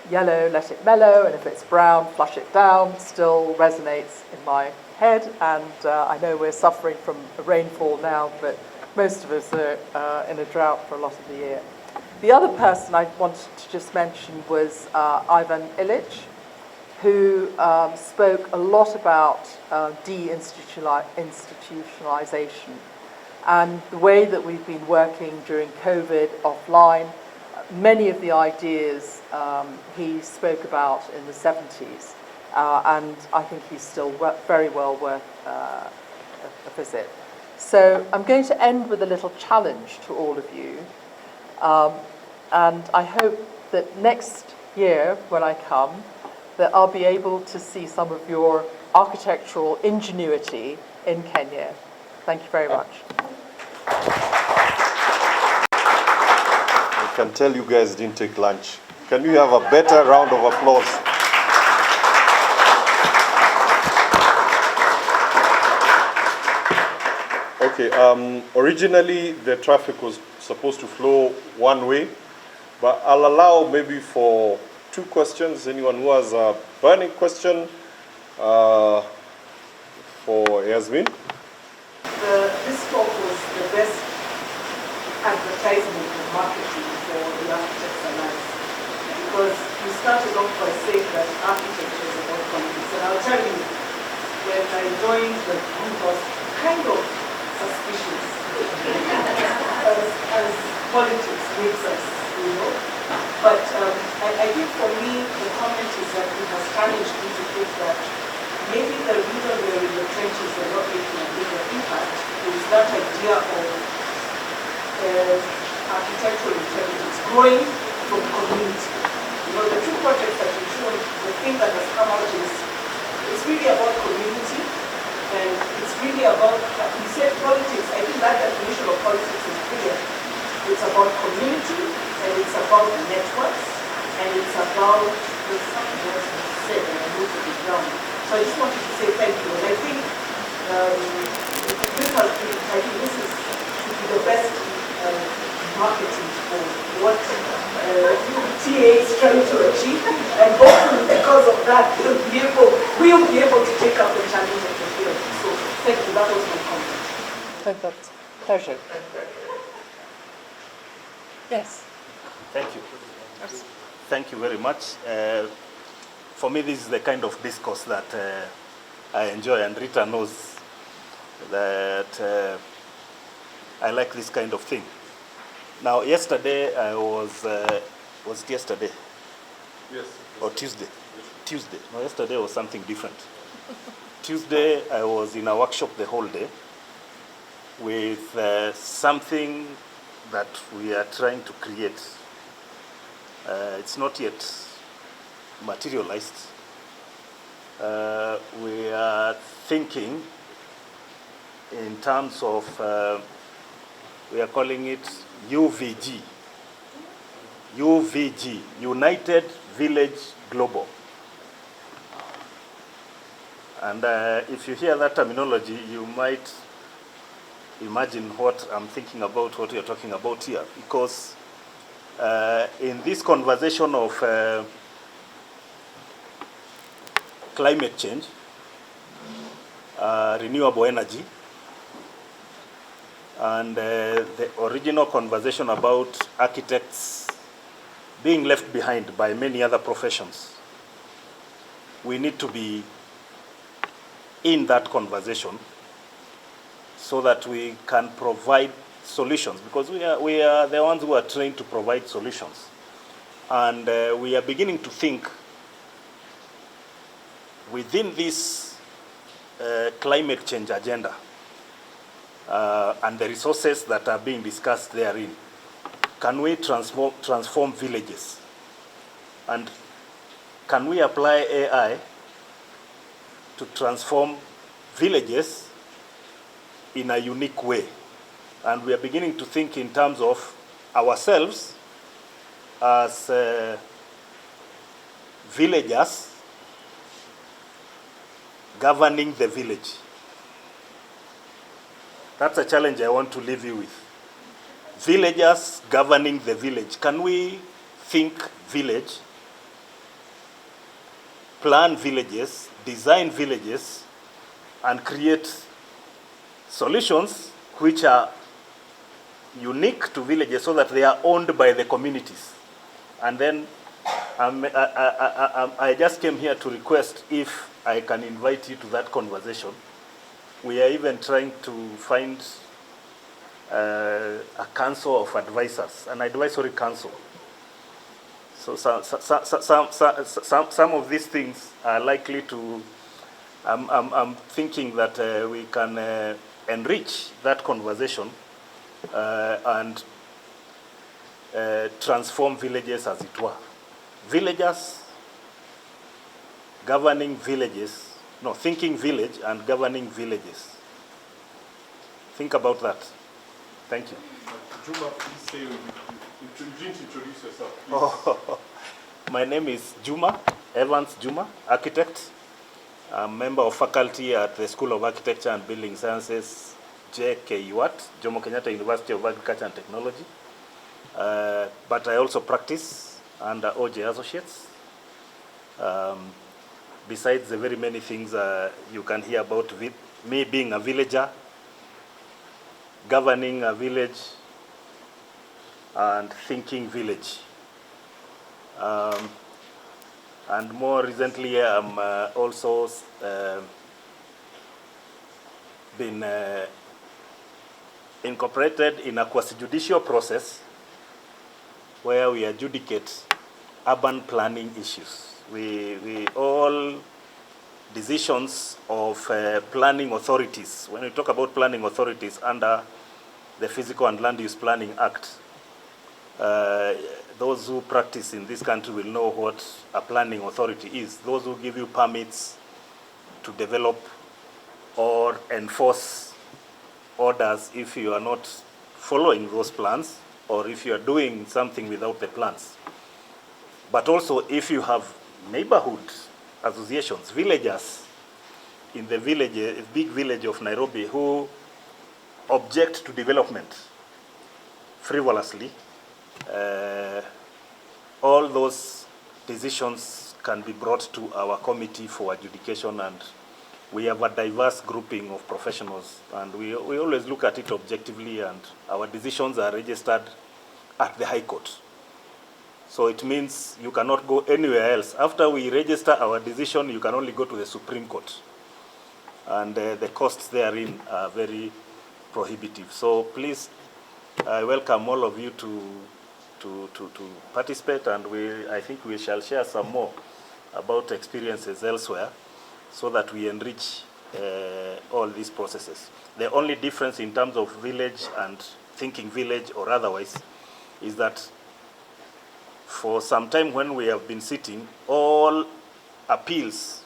C: yellow, let it mellow, and if it's brown, flush it down, still resonates in my head. And I know we're suffering from a rainfall now, but most of us are in a drought for a lot of the year. The other person I wanted to just mention was Ivan Illich, who spoke a lot about deinstitutionalization and the way that we've been working during COVID offline. Many of the ideas he spoke about in the 70s, and I think he's still very well worth a visit. So I'm going to end with a little challenge to all of you, and I hope that next year when I come, that I'll be able to see some of your architectural ingenuity in Kenya. Thank you very much.
B: I can tell you guys didn't take lunch. Can we have a better round of applause? Okay, originally the traffic was supposed to flow one way, but I'll allow maybe for 2 questions. Anyone who has a burning question for Yasmin?
C: This talk was the best advertisement and marketing for the Architects Alliance, because you started off by saying that architecture is about confidence. And I'll tell you, when I joined the group, I was kind of suspicious as politics makes us, you know. But I think for me, the comment is that it has challenged me to think that maybe the reason we're in the trenches and not making a bigger impact is that idea of architectural intelligence growing from community. You know, the 2 projects that you showed, the thing that has come out is it's really about community, and it's really about, you said politics. I think that definition of politics is clear. It's about community, and it's about networks, and it's about, there's something else you said, and I moved to the ground. So I just wanted to say thank you, and I think this is should be the best marketing for what TA is trying to achieve, and hopefully because of that we'll be able to take up the challenge of the field. So thank you, that was my comment. Thank you. Pleasure. Yes.
D: Thank you. Thank you very much. For me, this is the kind of discourse that I enjoy, and Rita knows that I like this kind of thing. Now, yesterday I was it yesterday?
B: Yes.
D: Or Tuesday? Yes. Tuesday. No, yesterday was something different. Tuesday I was in a workshop the whole day with something that we are trying to create. It's not yet materialized. We are thinking in terms of, we are calling it UVG. UVG, United Village Global. And if you hear that terminology, you might imagine what I'm thinking about, what you're talking about here. Because in this conversation of climate change, renewable energy, and the original conversation about architects being left behind by many other professions. We need to be in that conversation so that we can provide solutions, because we are the ones who are trained to provide solutions. And we are beginning to think within this climate change agenda and the resources that are being discussed therein, can we transform villages? And can we apply AI to transform villages in a unique way? And we are beginning to think in terms of ourselves as villagers governing the village. That's a challenge I want to leave you with. Villagers governing the village. Can we think village, plan villages, design villages, and create solutions which are unique to villages so that they are owned by the communities? And then I just came here to request if I can invite you to that conversation. We are even trying to find a council of advisors, an advisory council. So some of these things are likely to, I'm thinking that we can enrich that conversation and transform villages, as it were. Villagers governing villages, no, thinking village and governing villages. Think about that. Thank you.
B: Juma, please say, you didn't introduce yourself, please.
D: Oh, my name is Juma, Evans Juma, architect. I'm a member of faculty at the School of Architecture and Building Sciences, JKUAT, Jomo Kenyatta University of Agriculture and Technology. But I also practice under OJ Associates. Besides the very many things you can hear about me being a villager, governing a village, and thinking village. And more recently, I'm also been incorporated in a quasi-judicial process where we adjudicate urban planning issues. We all decisions of planning authorities. When we talk about planning authorities under the Physical and Land Use Planning Act, those who practice in this country will know what a planning authority is. Those who give you permits to develop or enforce orders if you are not following those plans, or if you are doing something without the plans. But also if you have neighborhood associations, villagers in the village, a big village of Nairobi, who object to development frivolously, all those decisions can be brought to our committee for adjudication, and we have a diverse grouping of professionals, and we always look at it objectively, and our decisions are registered at the High Court. So it means you cannot go anywhere else. After we register our decision, you can only go to the Supreme Court. And the costs therein are very prohibitive. So please, I welcome all of you to participate, and I think we shall share some more about experiences elsewhere so that we enrich all these processes. The only difference in terms of village and thinking village or otherwise is that for some time when we have been sitting, all appeals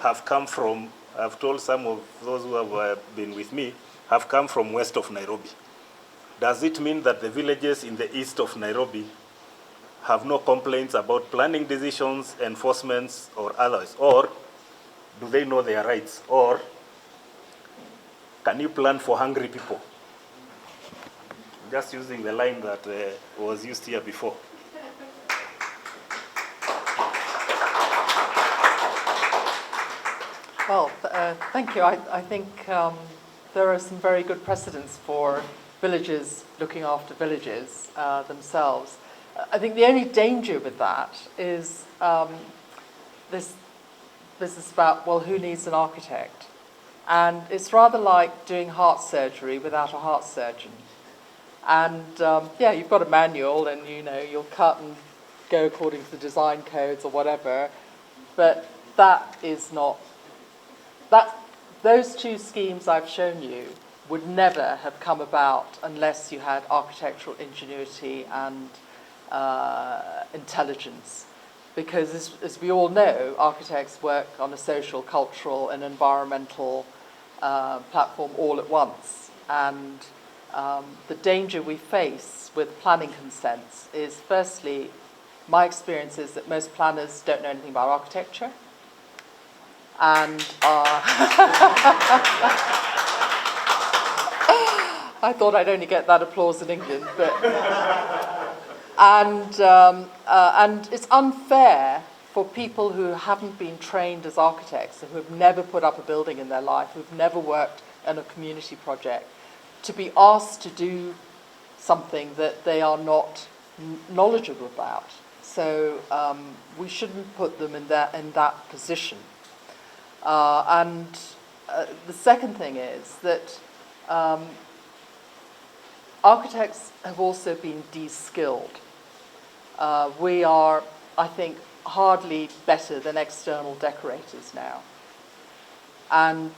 D: have come from, I've told some of those who have been with me, have come from west of Nairobi. Does it mean that the villages in the east of Nairobi have no complaints about planning decisions, enforcements, or others? Or do they know their rights? Or can you plan for hungry people? Just using the line that was used here before.
C: Well, thank you. I think there are some very good precedents for villages looking after villages themselves. I think the only danger with that is this business about, well, who needs an architect? And it's rather like doing heart surgery without a heart surgeon. And yeah, you've got a manual and you'll cut and go according to the design codes or whatever, but that is not, those two schemes I've shown you would never have come about unless you had architectural ingenuity and intelligence. Because as we all know, architects work on a social, cultural and environmental platform all at once. And the danger we face with planning consents is, firstly, my experience is that most planners don't know anything about architecture. And I thought I'd only get that applause in England, but and it's unfair for people who haven't been trained as architects, who have never put up a building in their life, who've never worked on a community project, to be asked to do something that they are not knowledgeable about. So we shouldn't put them in that position. And the second thing is that architects have also been de-skilled. We are, I think, hardly better than external decorators now. And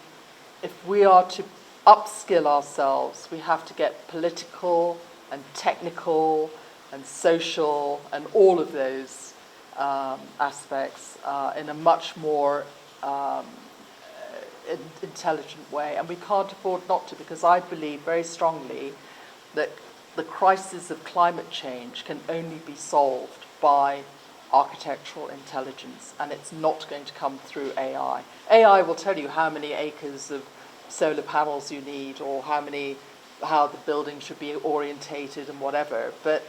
C: if we are to upskill ourselves, we have to get political and technical and social and all of those aspects in a much more intelligent way. And we can't afford not to, because I believe very strongly that the crisis of climate change can only be solved by architectural intelligence, and it's not going to come through AI. AI will tell you how many acres of solar panels you need, or how the building should be orientated and whatever, but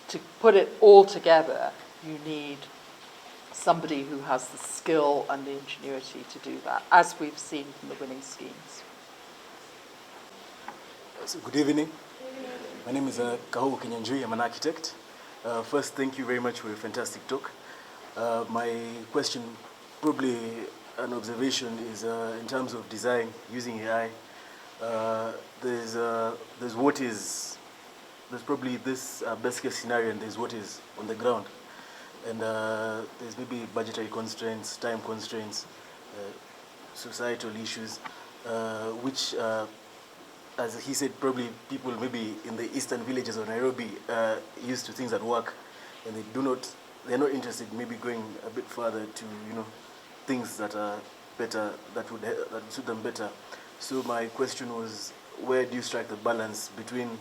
C: to put it all together, you need somebody who has the skill and the ingenuity to do that, as we've seen from the winning schemes.
E: So good evening. My name is Kaho Kenyanjui. I'm an architect. First, thank you very much for your fantastic talk. My question, probably an observation, is in terms of design using AI. There's probably this best case scenario, and there's what is on the ground. And there's maybe budgetary constraints, time constraints, societal issues, which, as he said, probably people maybe in the eastern villages of Nairobi used to things that work, and they're not interested maybe going a bit further to things that are better, that would suit them better. So my question was, where do you strike the balance between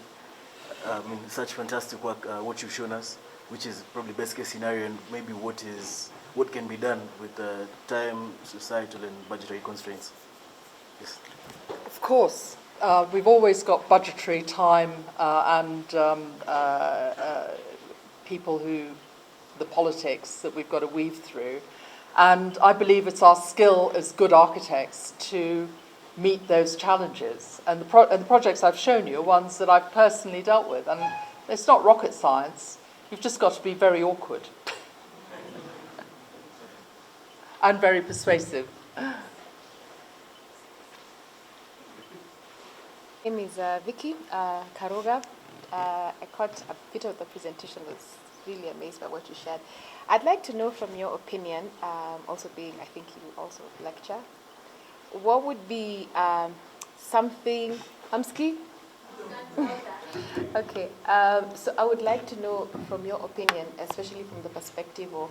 E: such fantastic work, what you've shown us, which is probably best case scenario, and maybe what can be done with time, societal and budgetary constraints? Yes.
C: Of course. We've always got budgetary time and people the politics that we've got to weave through. And I believe it's our skill as good architects to meet those challenges. And the projects I've shown you are ones that I've personally dealt with. And it's not rocket science. You've just got to be very awkward and very persuasive.
F: My name is Vicky Karuga. I caught a bit of the presentation, was really amazed by what you shared. I'd like to know from your opinion, also being, I think you also lecture, what would be something, Hamski? Okay, so I would like to know from your opinion, especially from the perspective of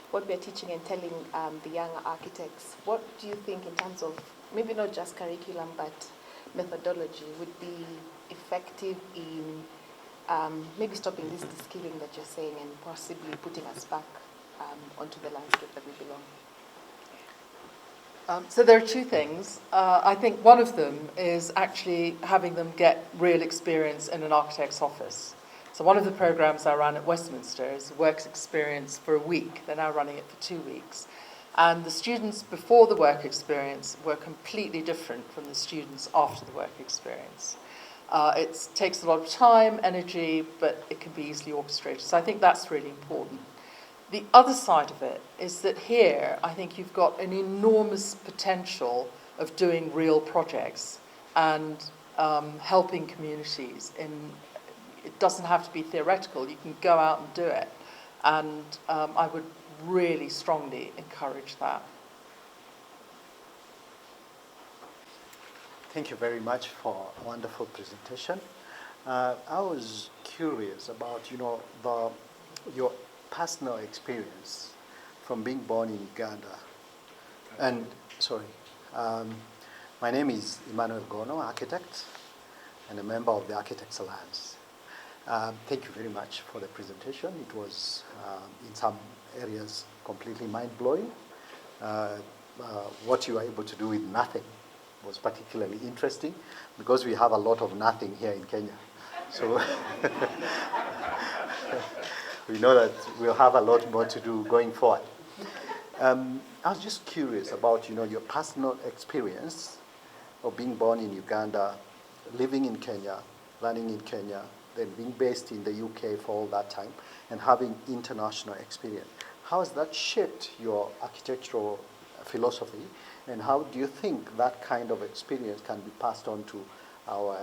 F: what we're teaching and telling the younger architects, what do you think in terms of, maybe not just curriculum, but methodology would be effective in maybe stopping this de-skilling that you're saying and possibly putting us back onto the landscape that we belong?
C: So there are two things. I think one of them is actually having them get real experience in an architect's office. So one of the programs I ran at Westminster is work experience for a week. They're now running it for 2 weeks. And the students before the work experience were completely different from the students after the work experience. It takes a lot of time, energy, but it can be easily orchestrated. So I think that's really important. The other side of it is that here, I think you've got an enormous potential of doing real projects and helping communities. It doesn't have to be theoretical. You can go out and do it. And I would really strongly encourage that.
G: Thank you very much for a wonderful presentation. I was curious about, your personal experience from being born in Uganda. And, my name is Emmanuel Gono, architect, and a member of the Architects Alliance. Thank you very much for the presentation. It was, in some areas, completely mind-blowing. What you were able to do with nothing was particularly interesting because we have a lot of nothing here in Kenya. So we know that we'll have a lot more to do going forward. I was just curious about, your personal experience of being born in Uganda, living in Kenya, learning in Kenya, then being based in the UK for all that time, and having international experience. How has that shaped your architectural philosophy, and how do you think that kind of experience can be passed on to our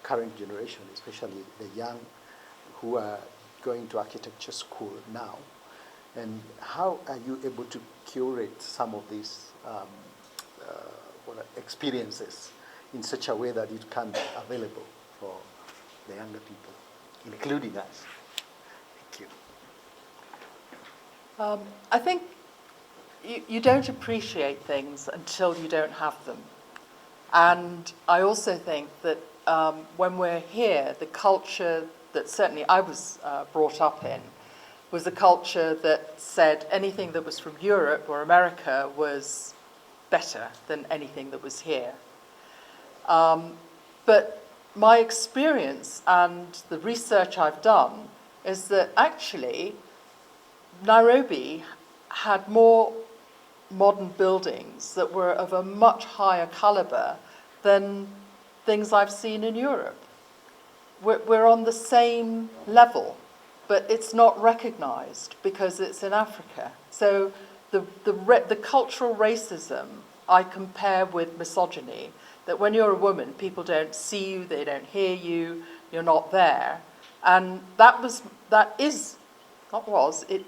G: current generation, especially the young who are going to architecture school now? And how are you able to curate some of these experiences in such a way that it can be available for the younger people, including us? Thank you.
C: I think you don't appreciate things until you don't have them. And I also think that when we're here, the culture that certainly I was brought up in was a culture that said anything that was from Europe or America was better than anything that was here. But my experience and the research I've done is that actually Nairobi had more modern buildings that were of a much higher caliber than things I've seen in Europe. We're on the same level, but it's not recognized because it's in Africa. So the cultural racism I compare with misogyny, that when you're a woman, people don't see you, they don't hear you, you're not there. And it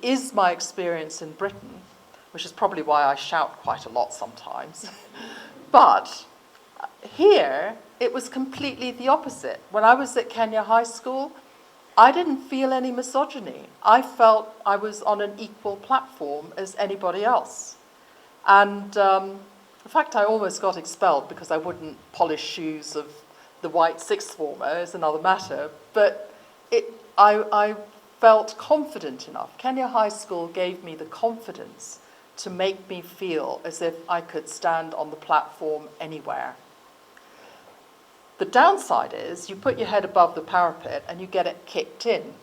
C: is my experience in Britain, which is probably why I shout quite a lot sometimes. But here, it was completely the opposite. When I was at Kenya High School, I didn't feel any misogyny. I felt I was on an equal platform as anybody else. And in fact, I almost got expelled because I wouldn't polish shoes of the white sixth former, is another matter. But I felt confident enough. Kenya High School gave me the confidence to make me feel as if I could stand on the platform anywhere. The downside is you put your head above the parapet and you get it kicked in.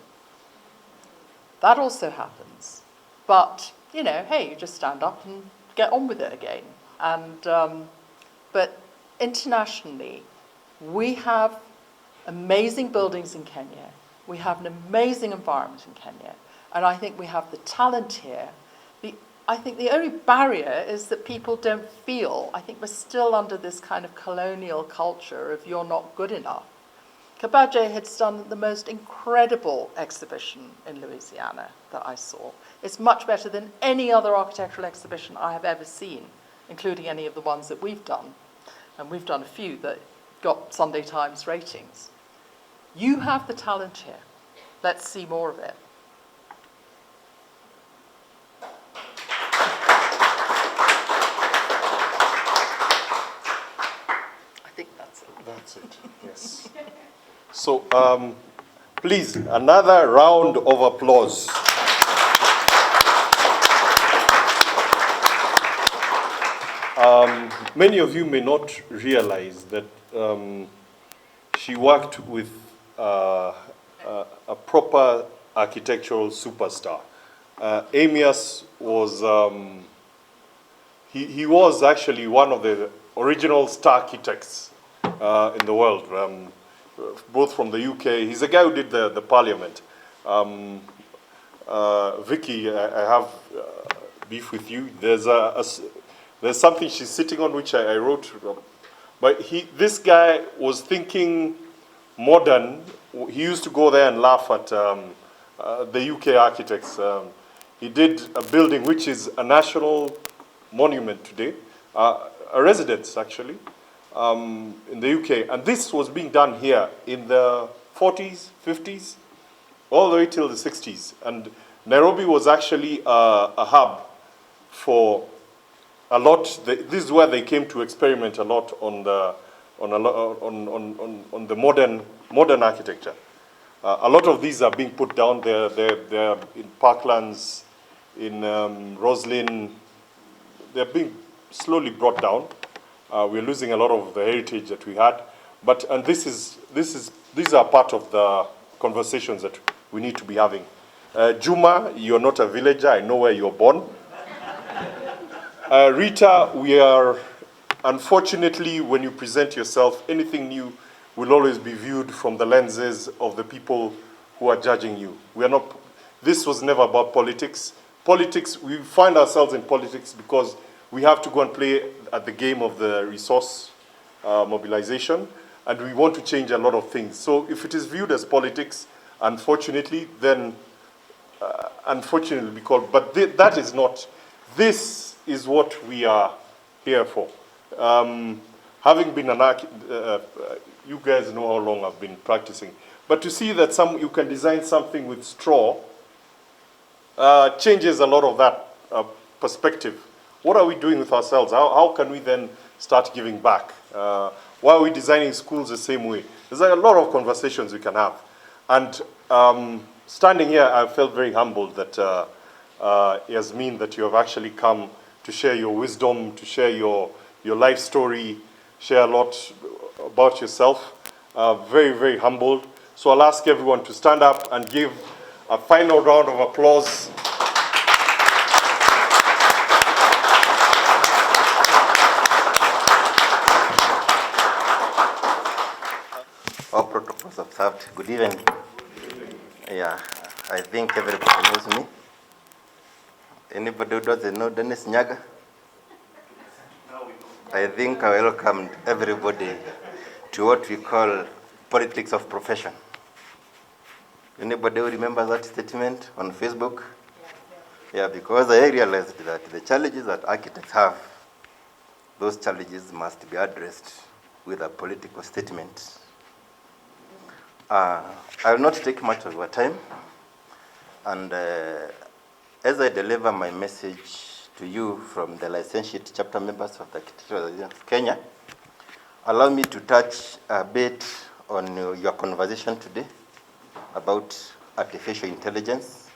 C: That also happens. But, hey, you just stand up and get on with it again. And but internationally, we have amazing buildings in Kenya. We have an amazing environment in Kenya. And I think we have the talent here. I think the only barrier is that people don't feel, I think we're still under this kind of colonial culture of you're not good enough. Kabaje had done the most incredible exhibition in Louisiana that I saw. It's much better than any other architectural exhibition I have ever seen, including any of the ones that we've done. And we've done a few that got Sunday Times ratings. You have the talent here. Let's see more of it.
B: That's it, yes. So, please, another round of applause. Many of you may not realize that she worked with a proper architectural superstar. Amias was, he was actually one of the original star architects in the world. both from the UK. He's the guy who did the parliament. Vicky, I have beef with you. There's something she's sitting on which I wrote, but this guy was thinking modern. He used to go there and laugh at the UK architects. He did a building which is a national monument today, a residence actually, in the UK. And this was being done here in the 40s, 50s, all the way till the 60s. And Nairobi was actually a hub for a lot. This is where they came to experiment a lot on the modern architecture. A lot of these are being put down. They're in Parklands, in Roslyn. They're being slowly brought down. We're losing a lot of the heritage that we had. And these are part of the conversations that we need to be having. Juma, you're not a villager. I know where you're born. Rita, we are, unfortunately, when you present yourself, anything new will always be viewed from the lenses of the people who are judging you. This was never about politics. Politics, we find ourselves in politics because we have to go and play at the game of the resource mobilization, and we want to change a lot of things. So if it is viewed as politics, unfortunately, then unfortunately, that is not. This is what we are here for. Having been an architect, you guys know how long I've been practicing, but to see that you can design something with straw changes a lot of that perspective. What are we doing with ourselves? How can we then start giving back? Why are we designing schools the same way? There's a lot of conversations we can have. And standing here, I felt very humbled that, Yasmin, that you have actually come to share your wisdom, to share your life story, share a lot about yourself. Very, very humbled. So I'll ask everyone to stand up and give a final round of applause.
H: All protocols observed. Good evening. Yeah, I think everybody knows me. Anybody who doesn't know Dennis Nyaga? I think I welcomed everybody to what we call politics of profession. Anybody who remembers that statement on Facebook? Yeah, because I realized that the challenges that architects have, those challenges must be addressed with a political statement. I will not take much of your time, and as I deliver my message to you from the licentiate chapter members of the Architectural Association of Kenya, allow me to touch a bit on your conversation today about artificial intelligence.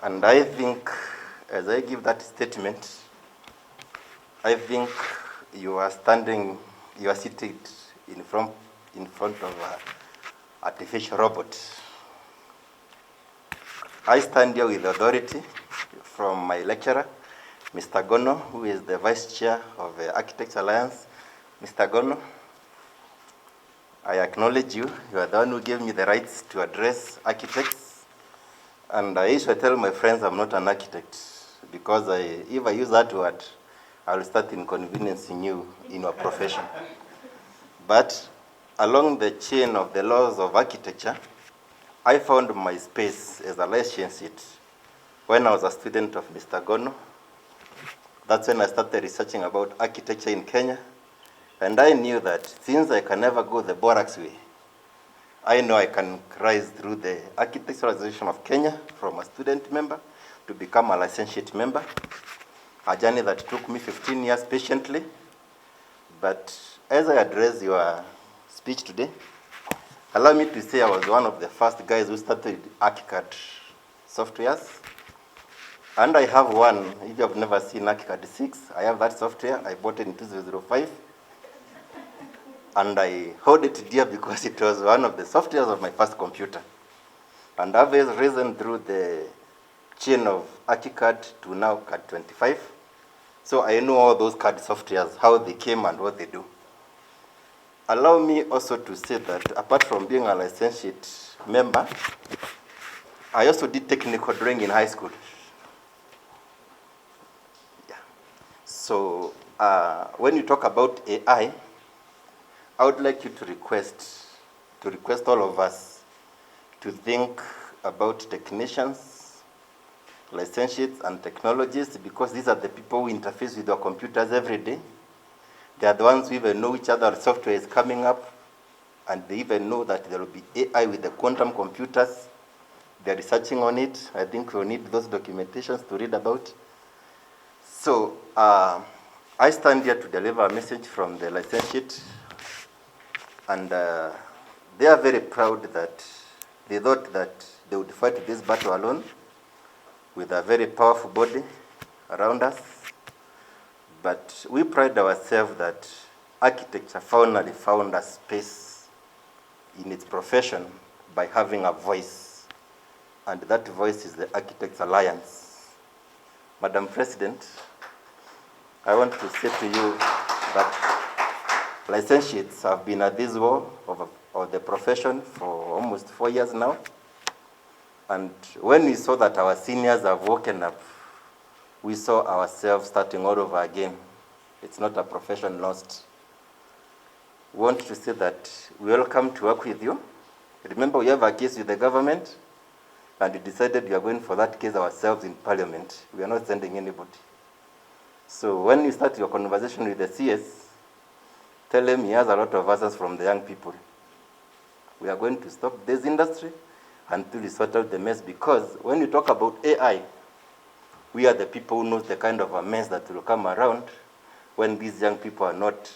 H: And I think, as I give that statement, I think you are seated in front of artificial robot. I stand here with authority from my lecturer, Mr. Gono, who is the Vice Chair of the Architects Alliance. Mr. Gono, I acknowledge you. You are the one who gave me the rights to address architects. And I used to tell my friends I'm not an architect, because if I use that word, I will start inconveniencing you in your profession. But along the chain of the laws of architecture, I found my space as a licentiate when I was a student of Mr. Gono. That's when I started researching about architecture in Kenya. And I knew that since I can never go the Borax way, I know I can rise through the Architectural Association of Kenya from a student member to become a licentiate member, a journey that took me 15 years patiently. But as I address your speech today, allow me to say I was one of the first guys who started ArchiCAD softwares. And I have one. If you have never seen ArchiCAD 6, I have that software. I bought it in 2005. And I hold it dear because it was one of the softwares of my first computer. And I've risen through the chain of ArchiCAD to now CAD 25. So I know all those CAD softwares, how they came and what they do. allow me also to say that apart from being a licentiate member, I also did technical drawing in high school. Yeah. So when you talk about AI, I would like you to request all of us to think about technicians, licentiates, and technologists, because these are the people who interface with your computers every day. They are the ones who even know which other software is coming up, and they even know that there will be AI with the quantum computers. They're researching on it. I think we'll need those documentations to read about. So I stand here to deliver a message from the licentiate, and they are very proud that they thought that they would fight this battle alone with a very powerful body around us. But we pride ourselves that architecture finally found a space in its profession by having a voice, and that voice is the Architects Alliance. Madam President, I want to say to you that licentiates have been at this war of the profession for almost 4 years now. And when we saw that our seniors have woken up, we saw ourselves starting all over again. It's not a profession lost. We want to say that we welcome to work with you. Remember, we have a case with the government, and we decided we are going for that case ourselves in Parliament. We are not sending anybody. So when you start your conversation with the CS, tell him he has a lot of answers from the young people. We are going to stop this industry until we sort out the mess, because when you talk about AI, we are the people who know the kind of a mess that will come around when these young people are not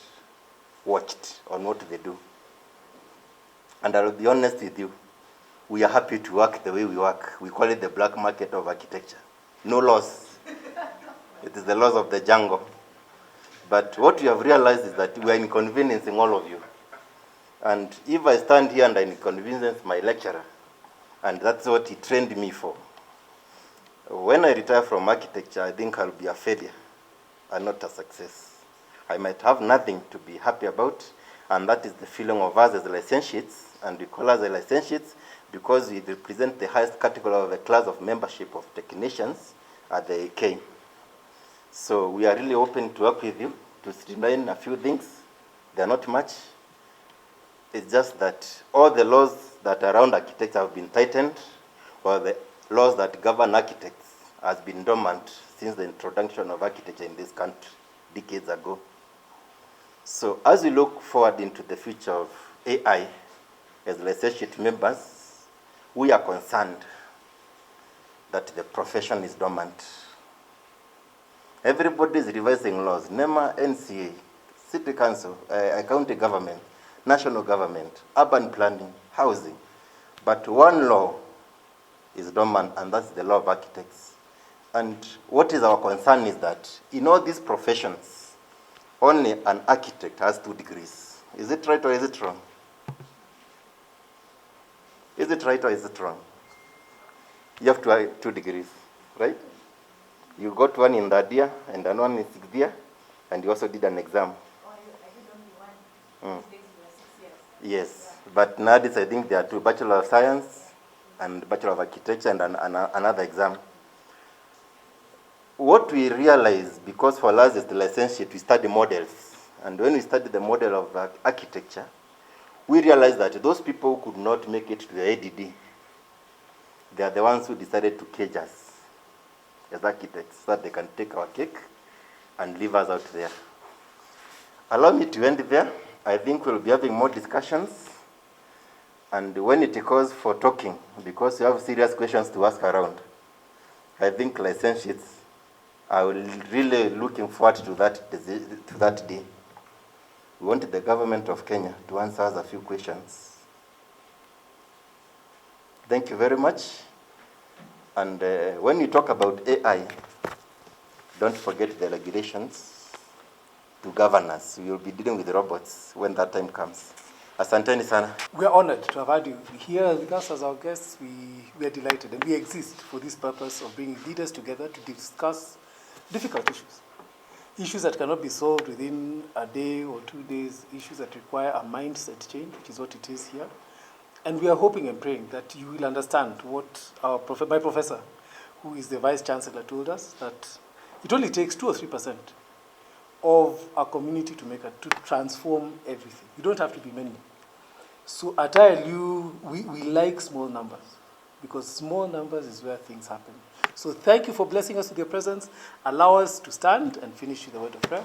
H: watched on what they do. And I'll be honest with you, we are happy to work the way we work. We call it the black market of architecture. No laws. It is the laws of the jungle. But what we have realized is that we are inconveniencing all of you. And if I stand here and I inconvenience my lecturer, and that's what he trained me for, when I retire from architecture, I think I'll be a failure and not a success. I might have nothing to be happy about, and that is the feeling of us as licentiates, and we call us licentiates because we represent the highest category of the class of membership of technicians at the AK. So we are really open to work with you to streamline a few things. They are not much. It's just that all the laws that are around architects have been tightened, or the laws that govern architects has been dormant since the introduction of architecture in this country decades ago. So as we look forward into the future of AI, as licentiate members, we are concerned that the profession is dormant. Everybody is revising laws, NEMA, NCA, city council, county government, national government, urban planning, housing. But one law is dormant, and that's the law of architects. And what is our concern is that in all these professions, only an architect has 2 degrees. Is it right or is it wrong? Is it right or is it wrong? You have 2 degrees, right? You got one in third year and then one in 6th year, and you also did an exam.
A: Oh, I did only one. These days you were 6 years.
H: Yes, but nowadays I think there are 2, Bachelor of Science and Bachelor of Architecture, and another exam. What we realize, because for us as the licentiate, we study models. And when we study the model of architecture, we realize that those people who could not make it to the ADD, they are the ones who decided to cage us as architects, so that they can take our cake and leave us out there. Allow me to end there. I think we'll be having more discussions. And when it calls for talking, because you have serious questions to ask around, I think licentiates are really looking forward to that day. We want the government of Kenya to answer us a few questions. Thank you very much. And when you talk about AI, don't forget the regulations to govern us. We will be dealing with robots when that time comes. Asanteni sana.
I: We are honored to have had you here with us as our guests. We are delighted, and we exist for this purpose of bringing leaders together to discuss difficult issues. issues that cannot be solved within a day or 2 days, issues that require a mindset change, which is what it is here. And we are hoping and praying that you will understand what my professor, who is the Vice Chancellor, told us, that it only takes 2 or 3% of our community to transform everything. You don't have to be many. So at ILU, we like small numbers, because small numbers is where things happen. So thank you for blessing us with your presence. Allow us to stand and finish with the word of prayer.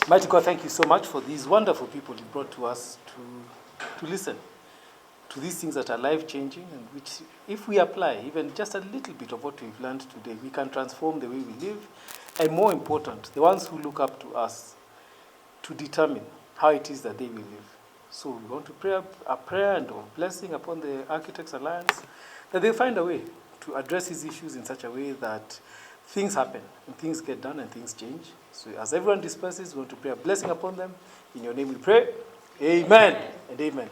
I: Mighty God, thank you so much for these wonderful people you brought to us to listen to these things that are life-changing, and which, if we apply even just a little bit of what we've learned today, we can transform the way we live, and more important, the ones who look up to us to determine how it is that they will live. So we want to pray a prayer and a blessing upon the Architects Alliance, that they find a way to address these issues in such a way that things happen, and things get done, and things change. So as everyone disperses, we want to pray a blessing upon them. In your name we pray. Amen and amen.